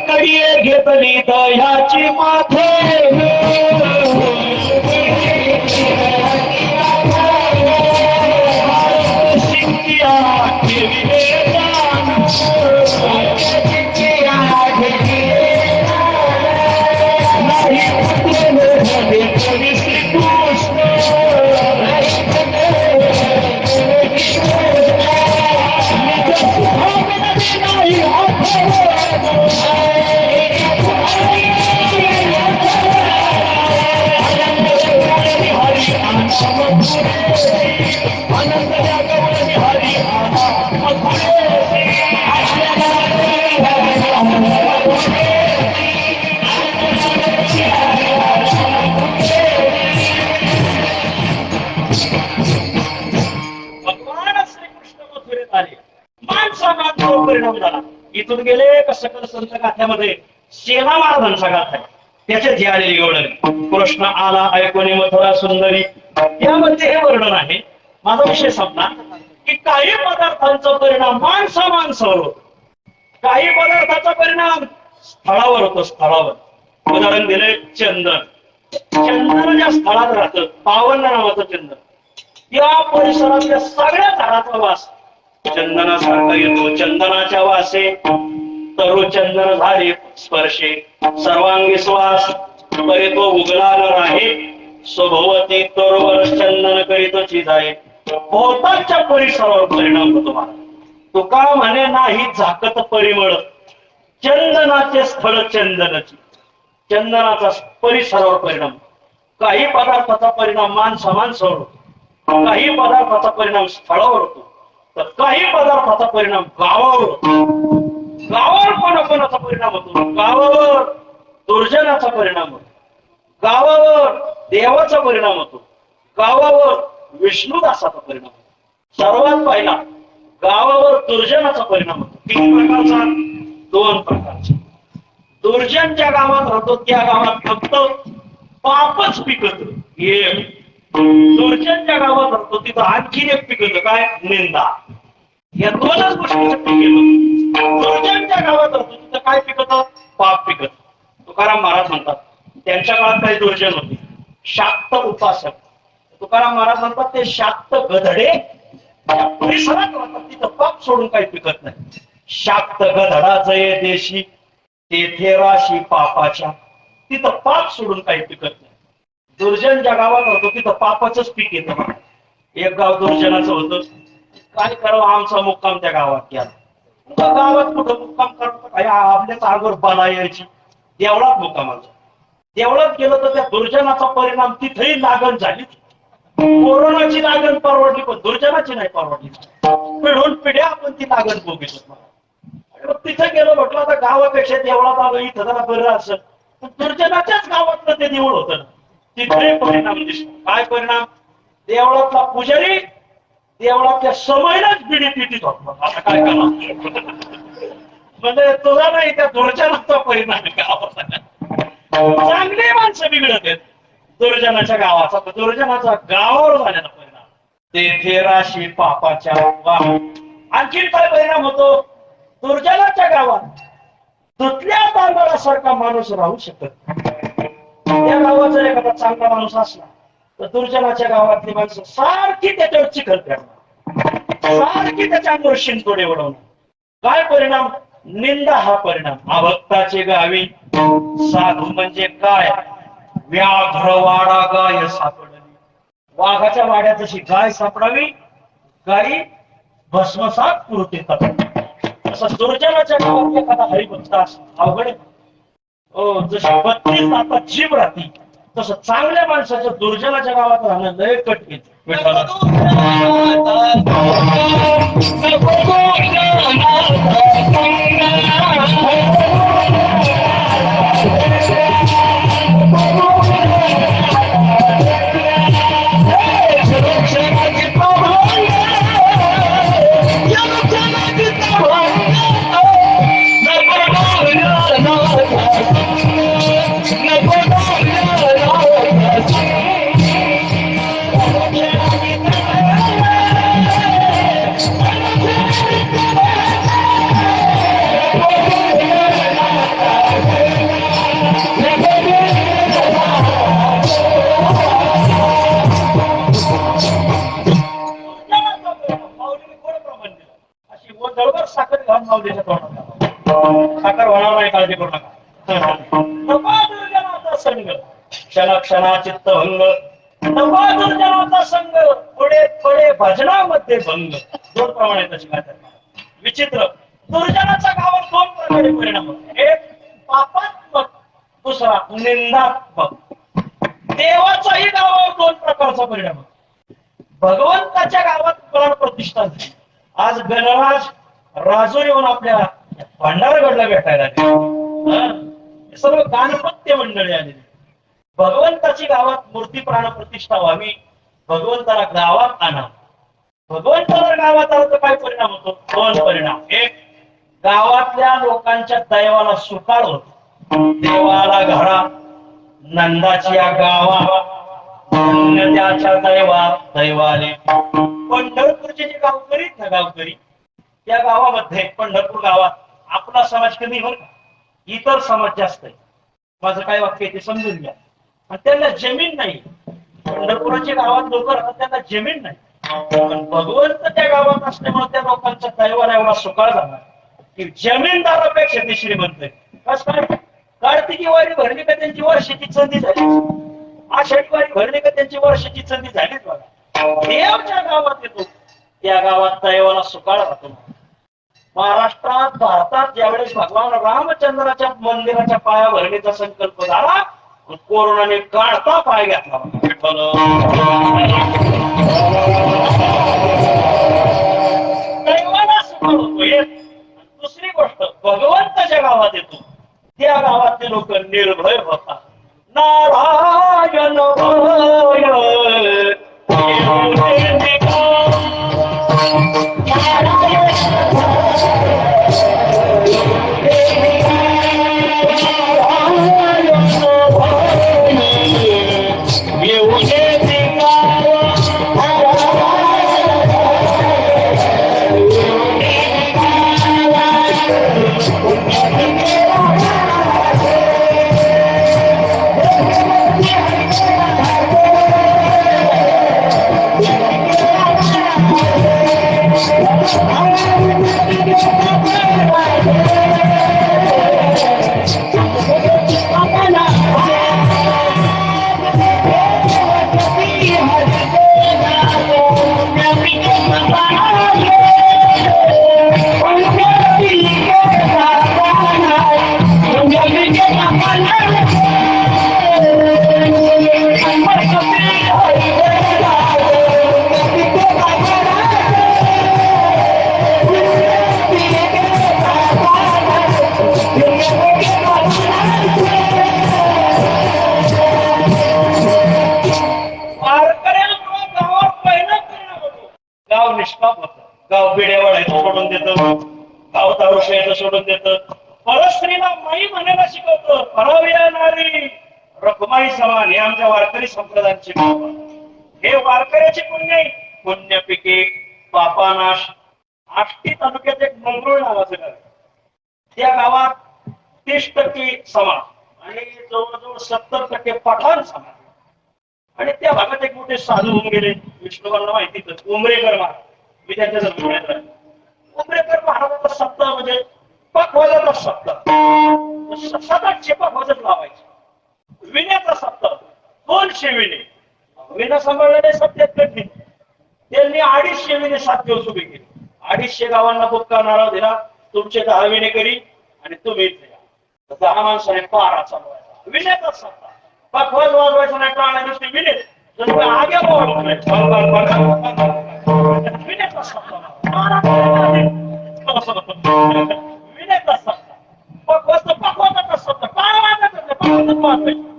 कडिये घेतली दह्याची माथे, परिणाम झाला. इथून गेले का सकल संत गाथ्यामध्ये सेना महाराजांचा गाथा आहे, त्याचे जी आलेली वर्णन. कृष्ण आला ऐकोनी मथुरा सुंदरी, यामध्ये हे वर्णन आहे. माझा विषय संपला की काही पदार्थांचा परिणाम माणसावर होतो, काही पदार्थाचा परिणाम स्थळावर होतो. स्थळावर उदाहरण दिले चंदन. चंदन ज्या स्थळात राहतं, पावन्न नावाचं चंदन, या परिसरातल्या सगळ्या झाडाचा वास चंदनासारखा येतो. चंदनाच्या वासे तरु चंदन झाले स्पर्शे, सर्वांगी श्वास परी तो उगला न राहे, स्वभवती तोरवर चंदन करीतोची जाय. भोवतालच्या परिसरावर परिणाम होतो. मला तुका म्हणे नाही झाकत परिमळ, चंदनाचे स्थळ चंदनाची, चंदनाचा परिसरावर परिणाम. काही पदार्थाचा परिणाम माणसावर होतो, काही पदार्थाचा परिणाम स्थळावर होतो, तर काही पदार्थाचा परिणाम गावावर होतो. गावावर कोणाकोणाचा परिणाम होतो? गावावर दुर्जनाचा परिणाम होतो, गावावर देवाचा परिणाम होतो, गावावर विष्णुदासाचा परिणाम होतो. सर्वात पहिला गावावर दुर्जनाचा परिणाम होतो. किती प्रकारचा? 2 प्रकारचा. दुर्जन ज्या गावात राहतो त्या गावात फक्त पापच पिकत. एक दुर्जनच्या गावात राहतो तिथं आणखीन एक पिकत, काय? निंदा. या 2च गोष्टीचं पीक. दुर्जनच्या गावात राहतो तिथं काय पिकत? पाप पिकत. तुकाराम महाराज म्हणतात त्यांच्या काळात काही दुर्जन होते, शाक्त उपासक. तुकाराम महाराज म्हणतात ते शाक्त गधडे परिसरात राहतात, तिथं पाप सोडून काही पिकत नाही. शाक्त गधडा जये देशी, तेथे राशी पापाच्या, तिथं पाप सोडून काही पिकत नाही. दुर्जन ज्या गावात होतो तिथं पापाचंच पीक येतं. एक गाव दुर्जनाचं होतं, काय करावं, आमचा मुक्काम त्या गावात केला. गावात कुठं मुक्काम करतो? आपल्याच आगोर बाला यायची, देवळात मुक्कामाचा. देवळात गेलं तर त्या दुर्जनाचा परिणाम तिथेही लागण झाली. कोरोनाची लागण परवडली, पण दुर्जनाची नाही परवडली. पिढून पिढ्या आपण ती लागण भोगीत. तिथे गेलो म्हटलं आता गावापेक्षा देवळात आलो, इथं जरा बरं असेल. दुर्जनाच्याच गावातलं ते देऊळ होतं, तिथे परिणाम दिसतो. काय परिणाम? देवळातला पुजारी देवळातल्या समयलाच बिडी पिटीत होतो. आता काय करा म्हणजे तुझा नाही, त्या दुर्जनाचा परिणाम गावाचा. चांगली माणसं बिघडत आहेत दुर्जनाच्या गावाचा, दुर्जनाचा गावावर झालेला परिणाम. तेथे राशी पापाच्या. आणखीन काय परिणाम होतो? दुर्जनाच्या गावात धुतल्या तांदळासारखा माणूस राहू शकत. त्या गावात जर एखादा चांगला माणूस असला तर दुर्जनाच्या गावातली माणसं सारखी त्याच्यावर चिखल करणार, सारखी त्याच्या अंगावर शिंतोडे उडवणार. काय परिणाम? निंदा हा परिणाम. अभक्ताचे गावी साधू म्हणजे काय? व्याघ्र वाडा गाय सापडली. वाघाच्या वाड्यात जशी गाय सापडावी, गायी भस्मसात पुरते. तसं दुर्जनाच्या गावात एखादा हरिभक्त अवघड. जशी 32 दातात जीभ राहती, तसं चांगल्या माणसाच्या दुर्जनाच्या गावात राहणं लय कठीण. साखर घालून माऊलीच्या तोंडात साखर होणार नाही, काळजी करू नका. दुर्जनाचा संग क्षण चित्तभंग, नवा दुर्जनाचा संग पुढे थोडे भजनामध्ये भंग. दोन प्रमाणे तशी काय विचित्र. दुर्जनाचा गावात दोन प्रकारे परिणाम होतो. एक पापात्मक, दुसरा निंदात्मक. देवाचाही गावावर दोन प्रकारचा परिणाम होतो. भगवंताच्या गावात प्राण प्रतिष्ठा झाली. आज गणराज राजूर येऊन आपल्या भंडारगडला भेटायला लागले. सर्व गाणपत्य मंडळी आलेली. भगवंताची गावात मूर्ती प्राण प्रतिष्ठा व्हावी, भगवंताला गावात आणा. भगवंताला गावात आलं तर काय परिणाम होतो? दोन परिणाम. एक, गावातल्या लोकांच्या दैवाला सुकाळ होतो. देवाला घरा, नंदाची गावा, त्याच्या दैवाले. पंढरपूरचे जे गावकरी गावकरी त्या गावामध्ये, पंढरपूर गावात आपला समाज कमी बरं का, इतर समाज जास्त आहे. माझं काय वाक्य ते समजून घ्या. आणि त्यांना जमीन नाही. पंढरपुराच्या गावात लोक राहतात, त्यांना जमीन नाही. पण भगवंत त्या गावात असल्यामुळे त्या लोकांच्या दैवाला एवढा सुकाळ झाला की जमीनदारापेक्षा ते श्रीमंत आहे. कसं काय? कार्तिकी वारी भरली का त्यांची वर्षाची संधी झाली, आषाढी वारी भरली का त्यांची वर्षाची संधी झालीच बघा. देवच्या गावात येतो, त्या गावात दैवाला सुकाळ राहतो. महाराष्ट्रात, भारतात ज्यावेळेस भगवान रामचंद्राच्या मंदिराच्या पाया भरणीचा संकल्प झाला, कोरोनाने काढता पाय घेतला. दैवाला सुकाळ होतो एक. दुसरी गोष्ट, भगवंताच्या गावात येतो, त्या गावातले लोक निर्भय होतात. नारायण गाव बिड्या वळायचं सोडून देतं, गाव दारू प्यायचं सोडून देतं, परस्त्रीला माई म्हणायला शिकवतं. पराविया नारी रखमाई समान. हे आमच्या वारकरी संप्रदायाची. हे वारकऱ्याचे पुण्य. पुण्यपिके पापानाश. आष्टी तालुक्यात एक मंगरुळ नावाचं गाव, त्या गावात 30% समाज आणि जवळजवळ 70% पठाण समाज. आणि त्या भागात एक मोठे साधू होऊन गेले, विष्णूबांना माहितीच, उमरेकर महाराज. मी त्यांच्या जन्मण्यात राहिले. उमरेकर महाराजाचा सप्ताह म्हणजे पकवाजाचा सप्ताह. 7-8 पकवाजच लावायचे. विण्याचा सप्ताह 200 विणे. विना सांभाळलेले सत्यात कठीण. त्यांनी 250 विणे 7 दिवस उभे केले. 250 गावांना बुक्का नारळ दिला. तुमचे 10 विणे करी आणि तुम्ही 10 माणसाने पारा चालवायचा. विण्याचा सप्ताह. पकवाज वाजवायचा नाही, टाळ्या नुसते विणे. आगे विण्याचा सप्ताह. विण्याचा सप्ताह. पकवाज पकवाजाचा सप्ताह. टाळ्या वाजवायचा.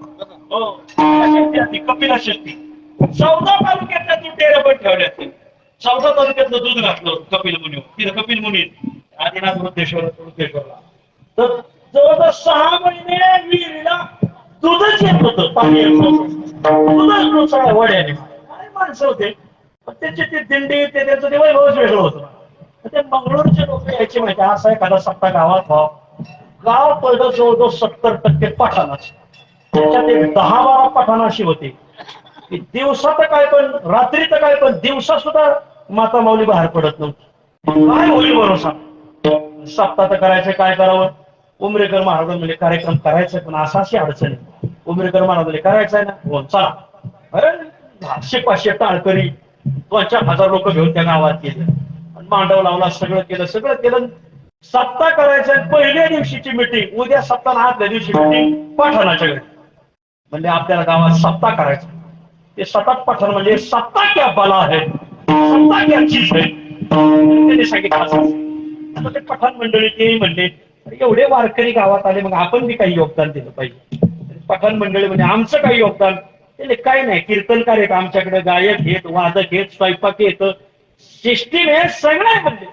कपिला शक्ती 14 तालुक्यातल्या तुटेऱ्या पण ठेवल्या. 14 तालुक्यातलं दूध घातलं कपिल मुनी. तिथं कपिल मुनी आदिनाथ वृद्धेश्वरला तर जवळजवळ 6 महिने विहिरीला दूधच येत होतं. पाणी दूधच वड्याने. माणसं होते, पण त्यांची ती दिंडी ते त्यांचं ते वैभवच वेगळं होतं. ते मंगळूरचे लोक यायची माहिती असा एखादा सप्ताह गावात व्हाव, गाव पडलं जवळजवळ 70% पठाणाच. त्याच्यात एक 10-12 पठाणाशी होते की दिवसात काय पण रात्रीचं काय पण दिवसा सुद्धा माता माऊली बाहेर पडत नव्हती. काय होईल भरोसा. सप्ताह तर करायचं, काय करावं. उमरेकर महाराज म्हणजे कार्यक्रम करायचा, पण असा अशी अडचण आहे. उमरेकर महाराज म्हणजे करायचं आहे ना, हो चला. अरे 500 टाळकरी 2,000-4,000 लोक घेऊन त्या गावात गेले, मांडव लावला, सगळं केलं. सप्ताह करायचं, पहिल्या दिवशीची मिटिंग, उद्या सप्ताह आदल्या दिवशी मिटिंग पठाणाच्या घरी. म्हणजे आपल्याला गावात सप्ताह करायचा. ते सतत पठाण म्हणजे सप्ताह क्या बला है, सप्ताह क्या चीज है, त्यांनी सांगितलं. ते पठाण मंडळी ते म्हणले एवढे वारकरी गावात आले, मग आपण बी काही योगदान दिलं पाहिजे. पठाण मंडळी म्हणजे आमचं काही योगदान त्याने काय नाही. कीर्तनकार आहेत आमच्याकडे, गायक आहेत, वादक आहेत, स्वयंपाक येत, सिस्टीम आहे, सगळं आहे. म्हणजे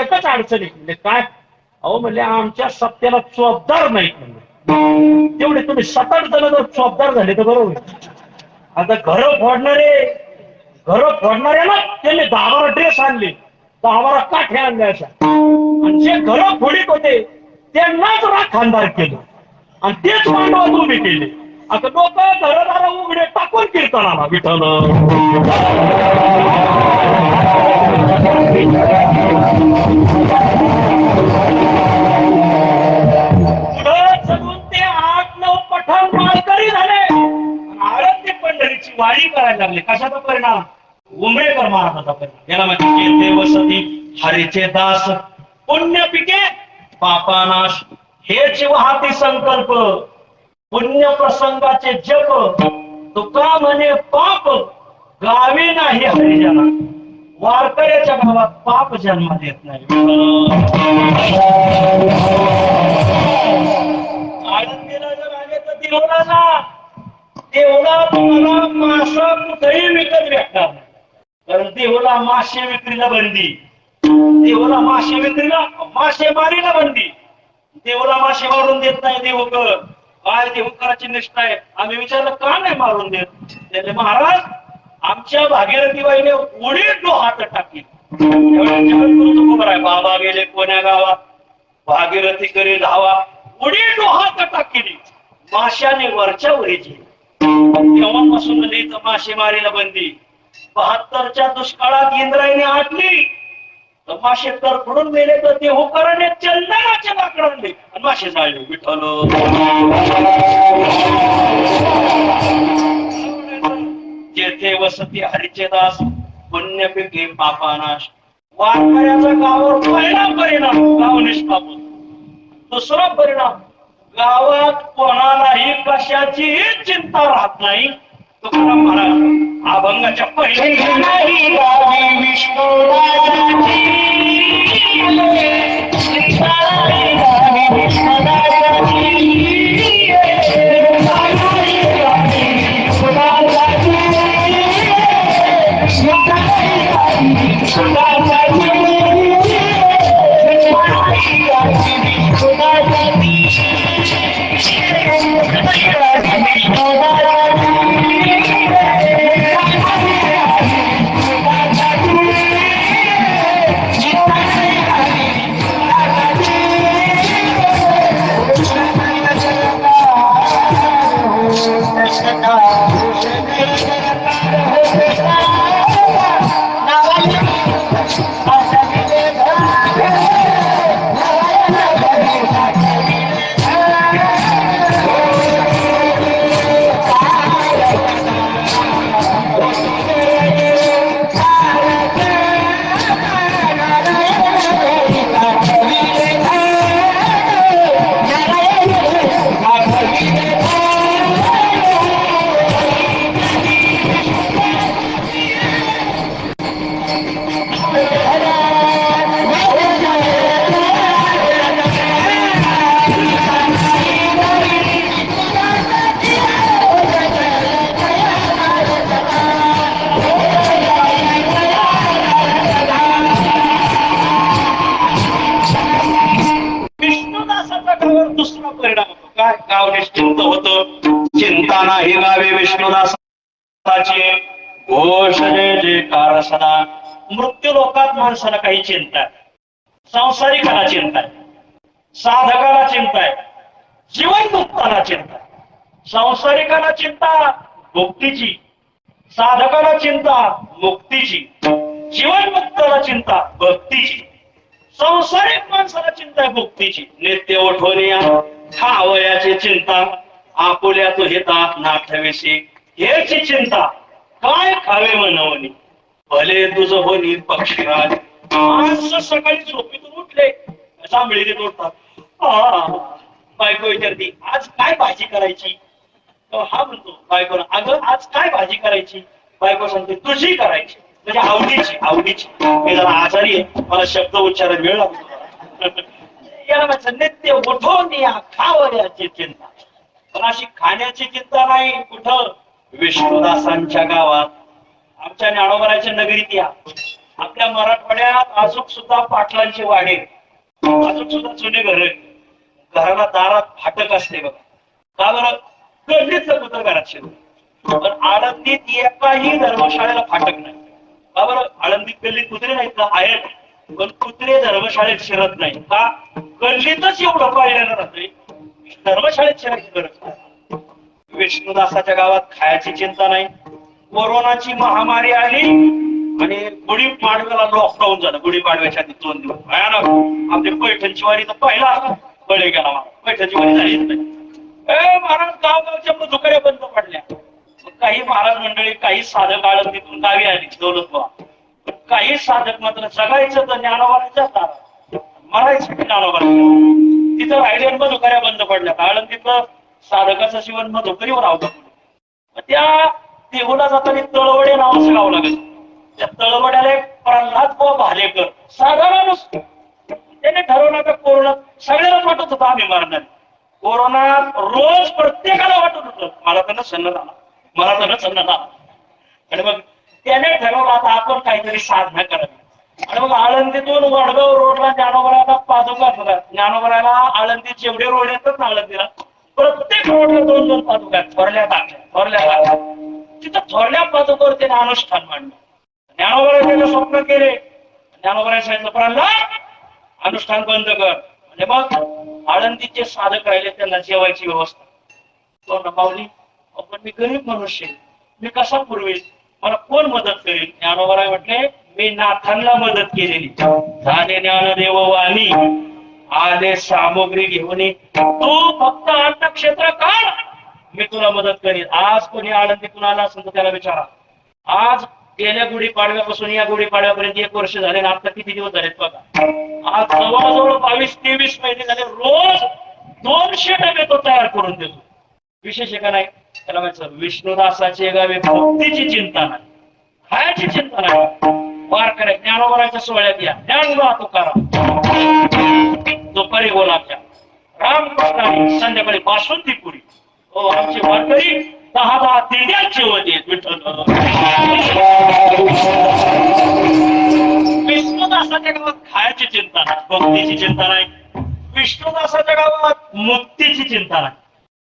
एकच अडचण आहे. म्हणजे काय, अहो म्हणले आमच्या सप्त्याला चोपदार नाहीत. म्हणजे तेवढे तुम्ही 7-8 जण जर चोपदार झाले तर बरोबर. आता घर फोडणाऱ्याला त्यांनी 10-12 ड्रेस आणले, 10-12 काठ्या आणल्या अशा, आणि जे घर फोडीत होते त्यांनाच राखणदार केलं आणि तेच मांडवात उभे केले. आता लोक घरदार उघडे टाकून कीर्तनाला विठ्ठल. पुढे चढून ते 8-9 पठाण माळकरी झाले, आळंदी पंढरीची वारी करायला लागले. कशाचा परिणाम? उमरेकर महाराजाचा परिणाम. याला म्हणजे वसती हरीचे दास, पुण्य पिके पापानाश, हेच वाहती संकल्प, पुण्य प्रसंगाचे जप, तुका म्हणे पाप गावी नाही हरिजना. वारकऱ्याच्या गावात पाप जन्मात येत नाही. आनंदीला जर आले तर देवळा जा, देवळा तुम्हाला मासा कुठेही विकत भेटणार नाही, कारण देवळा मासे विक्रीला बंदी, देवळा मासे विक्रीला, मासेमारीला बंदी. देवला मासे मारून देत नाही देवकर. काय देवकराची निष्ठा आहे. आम्ही विचारलं का नाही मारून देत, त्याने महाराज आमच्या भागीरथी बाईने उडी डोहात टाकली. बाबा गेले कोण्या गावात, भागीरथी करी धावा, उडी डोहात टाकली, माशाने वरच्या वरीची. तेव्हापासून मासेमारीला बंदी. 72च्या दुष्काळात इंद्रायणी आटली, मासे तर फुडून गेले, तर ते होकाराने चंदनाचे लाकड आणले आणि मासे जाळले. विठ्ठल जेथे वसती हरीचे दास, पुण्यपिके पापानाश. वारकऱ्याचा गावावर पहिला परिणाम गाव निष्पाप होतो. दुसरा परिणाम, गावात कोणालाही कशाचीही चिंता राहत नाही. तुकाराम महाराज अभंगाच्या पहिल्या दुसरा परिणाम होतो. काय? गाव निश्चिंत होतं. चिंता नाही गावी विष्णुदासाची, घोष जय जयकार सदा. मृत्यू लोकात माणसाला काही चिंता आहे, संसारिकाला चिंता आहे, साधकाला चिंता आहे, जीवन मुक्ताला चिंता आहे. संसारिकाला चिंता मुक्तीची, साधकाला चिंता मुक्तीची, जीवन मुक्ताला चिंता भक्तीची. संसारिक माणसाला चिंता आहे मुक्तीची. नित्य उठवण्या खावयाची चिंता, आपुल्या तुझेतात नाठवेशी हेची चिंता. काय खावे मनवणी भले तुझं होणी पक्षीराज. माणसं सकाळी झोपेतून उठले जांभळीने तोडतात. बायको विचारती आज काय भाजी करायची. हा म्हणतो बायको अगं आज काय भाजी करायची. बायको सांगते तुझी करायची म्हणजे आवडीची. आवडीची मी जरा आजारी आहे, मला शब्द उच्चारण वेळ लागतो. याला माझं नित्य उठवून या खावयाची चिंता. पण अशी खाण्याची चिंता नाही कुठं. विष्णुदासांच्या गावात आमच्या ज्ञानोबाराच्या नगरीत या. आपल्या मराठवाड्यात अजून सुद्धा पाटलांचे वाडे, अजून सुद्धा जुने घर, घराला दारात फाटक असते बघा. का बरं गल्लीतलं कुत्र घरात शिरू. पण आळंदीत एकाही धर्मशाळेला फाटक नाही. का बरं आळंदीत गल्लीत कुत्रे नाहीत का. आहेत पण कुत्रे धर्मशाळेत शिरत नाही. का गल्लीतच एवढं पाहिलेलं राहतंय, धर्मशाळेत शिरायची गरज नाही. विष्णुदासाच्या गावात खायची चिंता नाही. कोरोनाची महामारी आली आणि गुढीपाडव्याला लॉकडाऊन झालं. गुढीपाडव्याच्या आधी 2 दिवस भयानक. आपली पैठणची वारी तर पहिला बळे गेला मला. पैठणची वारी झालीच नाही. महाराज गावगावच्या दुकाने बंद पडल्या. काही महाराज मंडळी, काही साधक आळंदीतून गावी आली दौलतबाग. काही साधक मात्र जगायचं तर ज्ञानोबाराच्या दारात, मरायचं ज्ञानोबाराच्या. तिथं राहिले दुकाने बंद पडल्या. आळंदीतलं साधकाचं जीवन मधुकरीवर अवलंबून. त्या देहूला जाताना तळवडे नावाचं गाव लागेल. त्या तळवड्याला एक प्रल्हाद भालेकर साधा माणूस. त्याने ठरवलं का कोरोना सगळ्यालाच वाटत होतं आम्ही मारणार. कोरोनात रोज प्रत्येकाला वाटत होतं मला तर सन्न झाला, मला तर सन्न झाला. आणि मग त्याने ठरवलं आता आपण काहीतरी साधना करावी. आणि मग आळंदीतून वडगाव रोडला ज्ञानोबराला पादुका बघा. ज्ञानोबराला आळंदीत जेवढे रोड येतात ना आळंदीला प्रत्येक रोडला 2-2 पादुका थोरल्या टाकल्या, थोरल्या टाकल्या. तिथं थोरल्या पादुकावर त्याने अनुष्ठान मांडलं. ज्ञानोबराला स्वप्न केले. ज्ञानोबराला सांगितलं प्रल्हाद अनुष्ठान बंद कर. म्हणजे मग आळंदीचे साधक राहिले त्यांना जेवायची व्यवस्था. तो नमावली पण मी गरीब मनुष्य, मी कसा पुरवेल, मला कोण मदत करेल. ज्ञानोबराय म्हटले मी नाथांना मदत केलेली. झाले ज्ञानदेव वाणी आले सामग्री घेऊन तू फक्त अन्नक्षेत्र काढ, मी तुला मदत करेन. आज कोणी आळंदीतून आला असेल तर त्याला विचारा. आज गेल्या गुढीपाडव्यापासून या गुढीपाडव्यापर्यंत 1 वर्ष झाले ना. आता किती दिवस झालेत बघा. आज जवळजवळ 22-23 महिने झाले. रोज 200 डबे तो तयार करून देतो. विशेष का नाही. त्याला म्हणायचं विष्णुदासाचे गावे भक्तीची चिंता नाही, खायची चिंता नाही. वारकऱ्या ज्ञानोबराच्या सोहळ्यात या. ज्ञानोबा तुकाराम दुपारी गुलाबजाम, रामकृष्णाने संध्याकाळी बासुंदी पुरी. हो आमची वारकरी 10-10 तिरड्याचे होते. विठ्ठल विष्णुदासाच्या गावात खायची चिंता नाही, भक्तीची चिंता नाही. विष्णुदासाच्या गावात मुक्तीची चिंता नाही.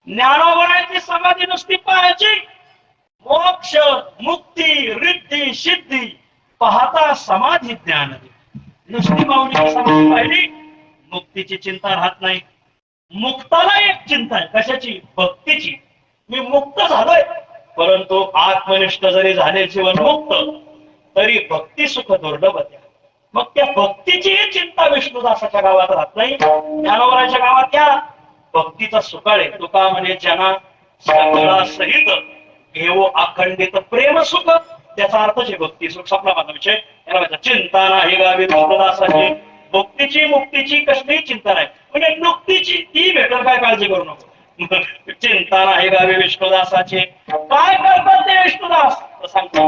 ज्ञानोबराची समाधी नुसती पाहायची. मोक्ष मुक्ती रिद्धी सिद्धी पाहता समाधी ज्ञान. नुसती माऊलीची समाधी पाहिली मुक्तीची चिंता राहत नाही. मुक्ताला एक चिंता आहे. कशाची. भक्तीची. मी मुक्त झालोय परंतु आत्मनिष्ठ जरी झाले जीवन मुक्त तरी भक्ती सुख दुर्लभ आहे. मग त्या भक्तीचीही चिंता विष्णुदासाच्या गावात राहत नाही. ज्ञानोबराच्या गावात त्या भक्तीचा सुकाळ आहे. तुका म्हणे जना सगळा सहित घेऊ अखंडित प्रेम सुख. त्याचा अर्थच आहे भक्ती सुख. स्वप्ना माझा विषय याला चिंता नाही गावी विष्णुदासाची. भक्तीची मुक्तीची कसलीही चिंता नाही. म्हणजे नुक्तीची ती भेटेल काय काळजी करू नको. चिंता नाही गावी विष्णुदासाची. काय करतात ते विष्णुदास सांगतो.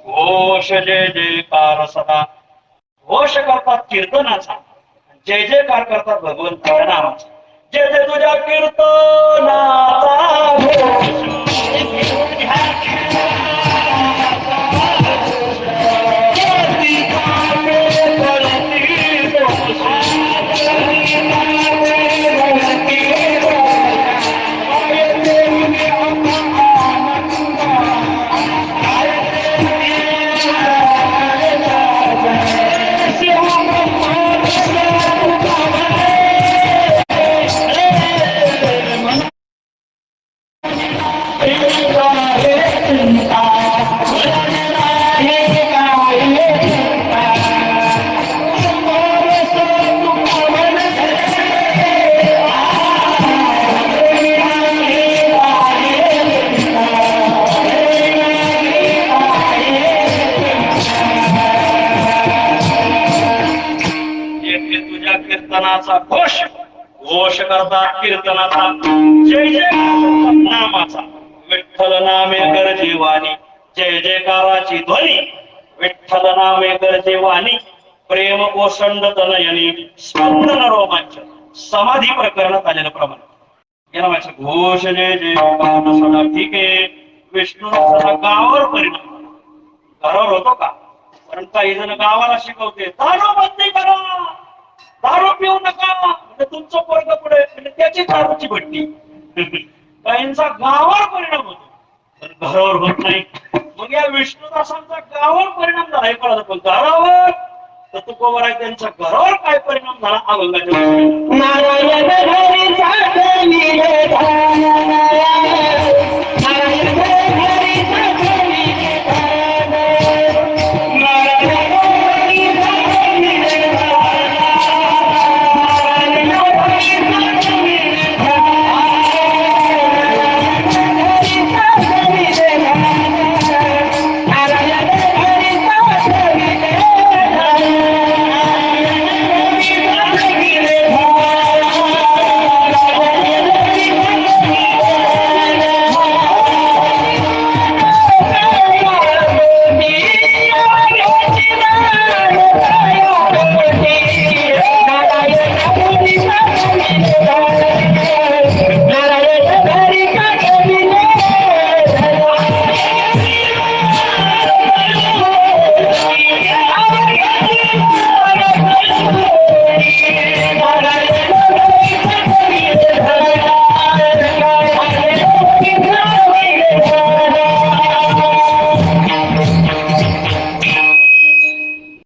घोष जय जयकार सदा. घोष करतात कीर्तनाचा, जय जयकार करतात भगवंताच्या नावाचा. जय जय तुझ्या कीर्तनाचा कीर्तनाचा घोष घोष करतात कीर्तनाचा जय जय नामाचा विठ्ठल नामे गरजे वाणी जय जयकाराची ध्वनी विठ्ठल नामे गरजे वाणी प्रेम कोसंड तनयनी स्पंदन रोमांच समाधी प्रकरणात आलेलं प्रमाण याला माझा घोष जय जय सदा ठीक आहे विष्णू सदा गावावर परिणाम घरावर होतो का कारण काही जण गावाला शिकवते दारू बंदी करा दारू पिऊ नका म्हणजे तुमचं पोरग पुढे म्हणजे त्याची दारूची भट्टी काहींचा गावावर परिणाम होतो पण घरावर होत नाही मग या विष्णुदासांचा गावावर परिणाम झाला हे कळलं पण घरावर तर तुकोबर आहे त्यांच्या घरावर काय परिणाम झाला अभंगाच्या नारायण हरी साधवी रे धाम नारायण हरी साधवी रे धाम नारायण हरी साधवी रे धाम नारायण हरी साधवी रे धाम हरी साधवी रे धाम नारायण हरी साधवी रे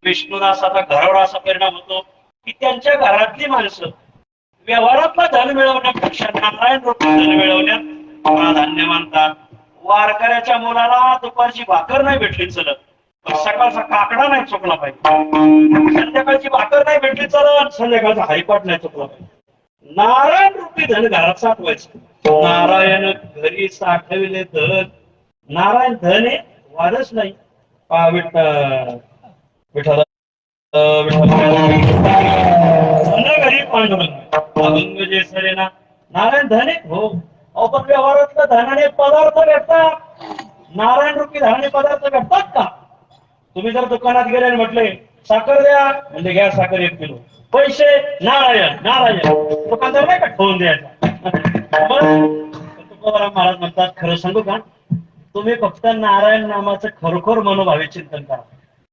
विष्णुदासाचा घरावर असा परिणाम होतो की त्यांच्या घरातली माणसं व्यवहारातला धन मिळवण्यापेक्षा नारायण रूपी धन मिळवण्यात प्राधान्य मानतात वारकऱ्याच्या मुलाला दुपारची भाकर नाही भेटली चलत पण सकाळचा काकडा नाही चुकला पाहिजे संध्याकाळची भाकर नाही भेटली चलत संध्याकाळचा हरिपाठ नाही चुकला पाहिजे नारायण रूपी धन घरात साठवायचं नारायण घरी साठविले धन नारायण धन हे वादच नाही विठ्ठल घरी पांडुरंग अभंग जे सरेना नारायण धन हो पण व्यवहारातल्या धनाने पदार्थ भेटतात नारायण रूपी धनाने पदार्थ भेटतात का तुम्ही जर दुकानात गेले आणि म्हटले साखर द्या म्हणजे घ्या साखर 1 किलो पैसे नारायण नारायण दुकानदार नाही का ठेवून द्यायचा तुकोबाराम महाराज म्हणतात खरं सांगू का तुम्ही फक्त नारायण नामाचं खरोखर मनोभावे चिंतन करा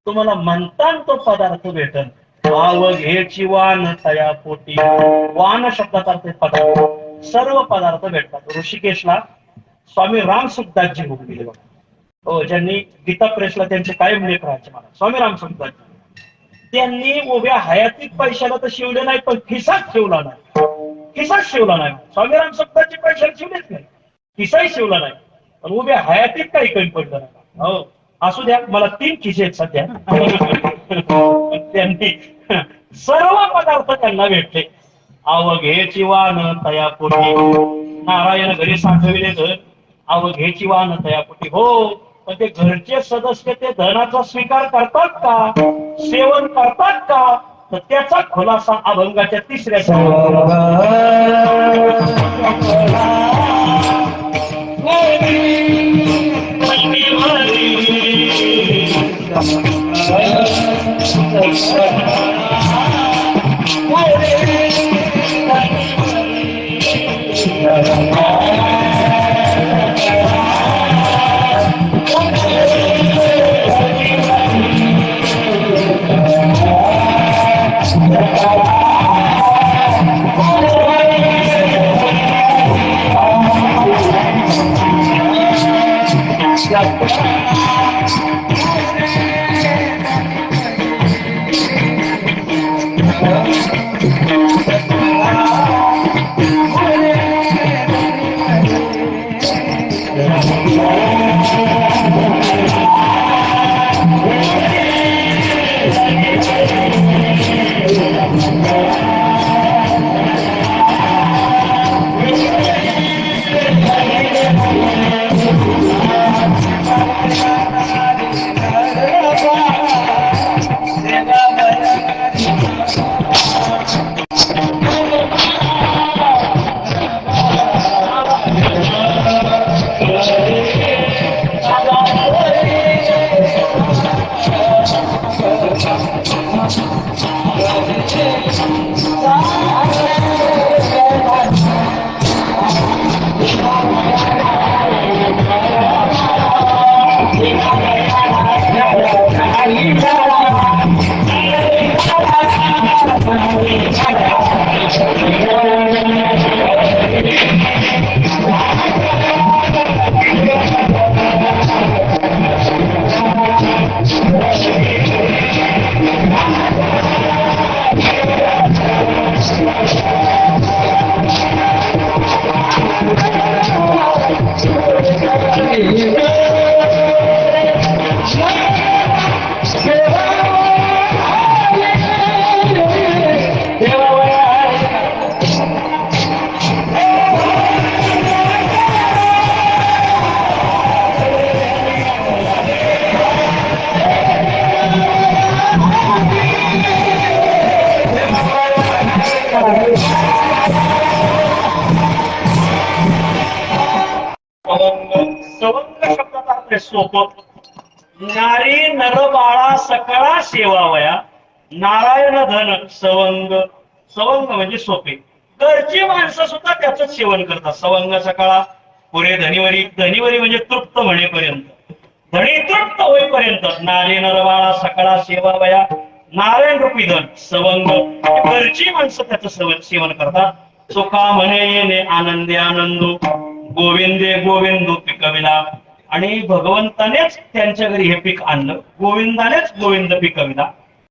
तुम्हाला म्हणता तो पदार्थ भेटन अवघेची वान तया पोटी वान शब्दात अर्थ पदार्थ सर्व पदार्थ भेटतात ऋषिकेशला स्वामी राम सुखदासजी होऊन गेले बघा हो ज्यांनी गीता प्रेसला त्यांचे कायम लेख राहायचे मला स्वामी राम सुखदासजी त्यांनी उभ्या हयातीत पैशाला तर शिवले नाही पण खिसाच शिवला नाही स्वामी राम सुखदासजी पैशाला शिवलेच नाही खिसाही शिवला नाही पण उभ्या हयातीत काही कमी पडलं नाही हो असू द्या मला 3 खिसे आहेत सध्या त्यांनी सर्व पदार्थ त्यांना भेटले अवघेची वान तया पोटी नारायण घरी साठविले धन अवघेची वान तया पोटी हो पण ते घरचे सदस्य ते धनाचा स्वीकार करतात का सेवन करतात का तर त्याचा खुलासा अभंगाच्या 3ऱ्या सवंग शब्दाचा अर्थ आहे सोपं. नारी नरबाळा सकळा सेवावया नारायण धन सवंग. सवंग म्हणजे सोपे. घरची माणसं सुद्धा त्याच सेवन करतात. सवंग सकाळा पुरे धनीवरी. धनीवरी म्हणजे तृप्त म्हणेपर्यंत. धनी तृप्त होईपर्यंत नारी नरबाळा सकळा सेवावया नारायण रूपी धन सवंग. घरची माणसं त्याचं सेवन करतात. सुखा म्हणे येणे आनंदे आनंदो गोविंदे गोविंदो पिकविला. आणि भगवंतानेच त्यांच्या घरी हे पीक आणलं. गोविंदानेच गोविंद पिकविला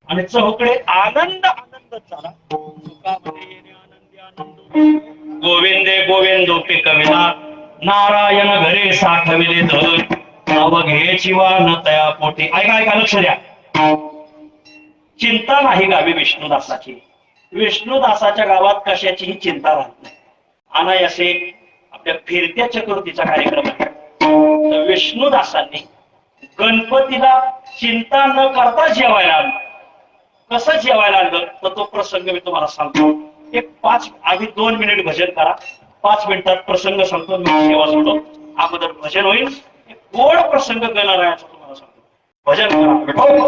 आणि चहूकडे आनंद आनंद झाला. सुखामध्ये येणे आनंदी आनंद गोविंदे गोविंदो पिकविला नारायण घरे साठविले धन अवघे चिवा न तया पोटी. ऐका ऐका लक्ष द्या. चिंता नाही गावी विष्णुदासाची. विष्णुदासाच्या गावात कशाचीही चिंता राहत नाही. अनायासे आपल्या फिरत्या चतुर्थीचा कार्यक्रम आहे. तर विष्णुदासांनी गणपतीला चिंता न करता जेवायला आणलं. कसं जेवायला आणलं तर तो प्रसंग मी तुम्हाला सांगतो. एक 5 आधी 2 मिनिट भजन करा. 5 मिनिटात प्रसंग सांगतो. मी सेवा सोडतो. अगोदर भजन होईल. एक गोड प्रसंग गणरायाचा तुम्हाला सांगतो. भजन करा.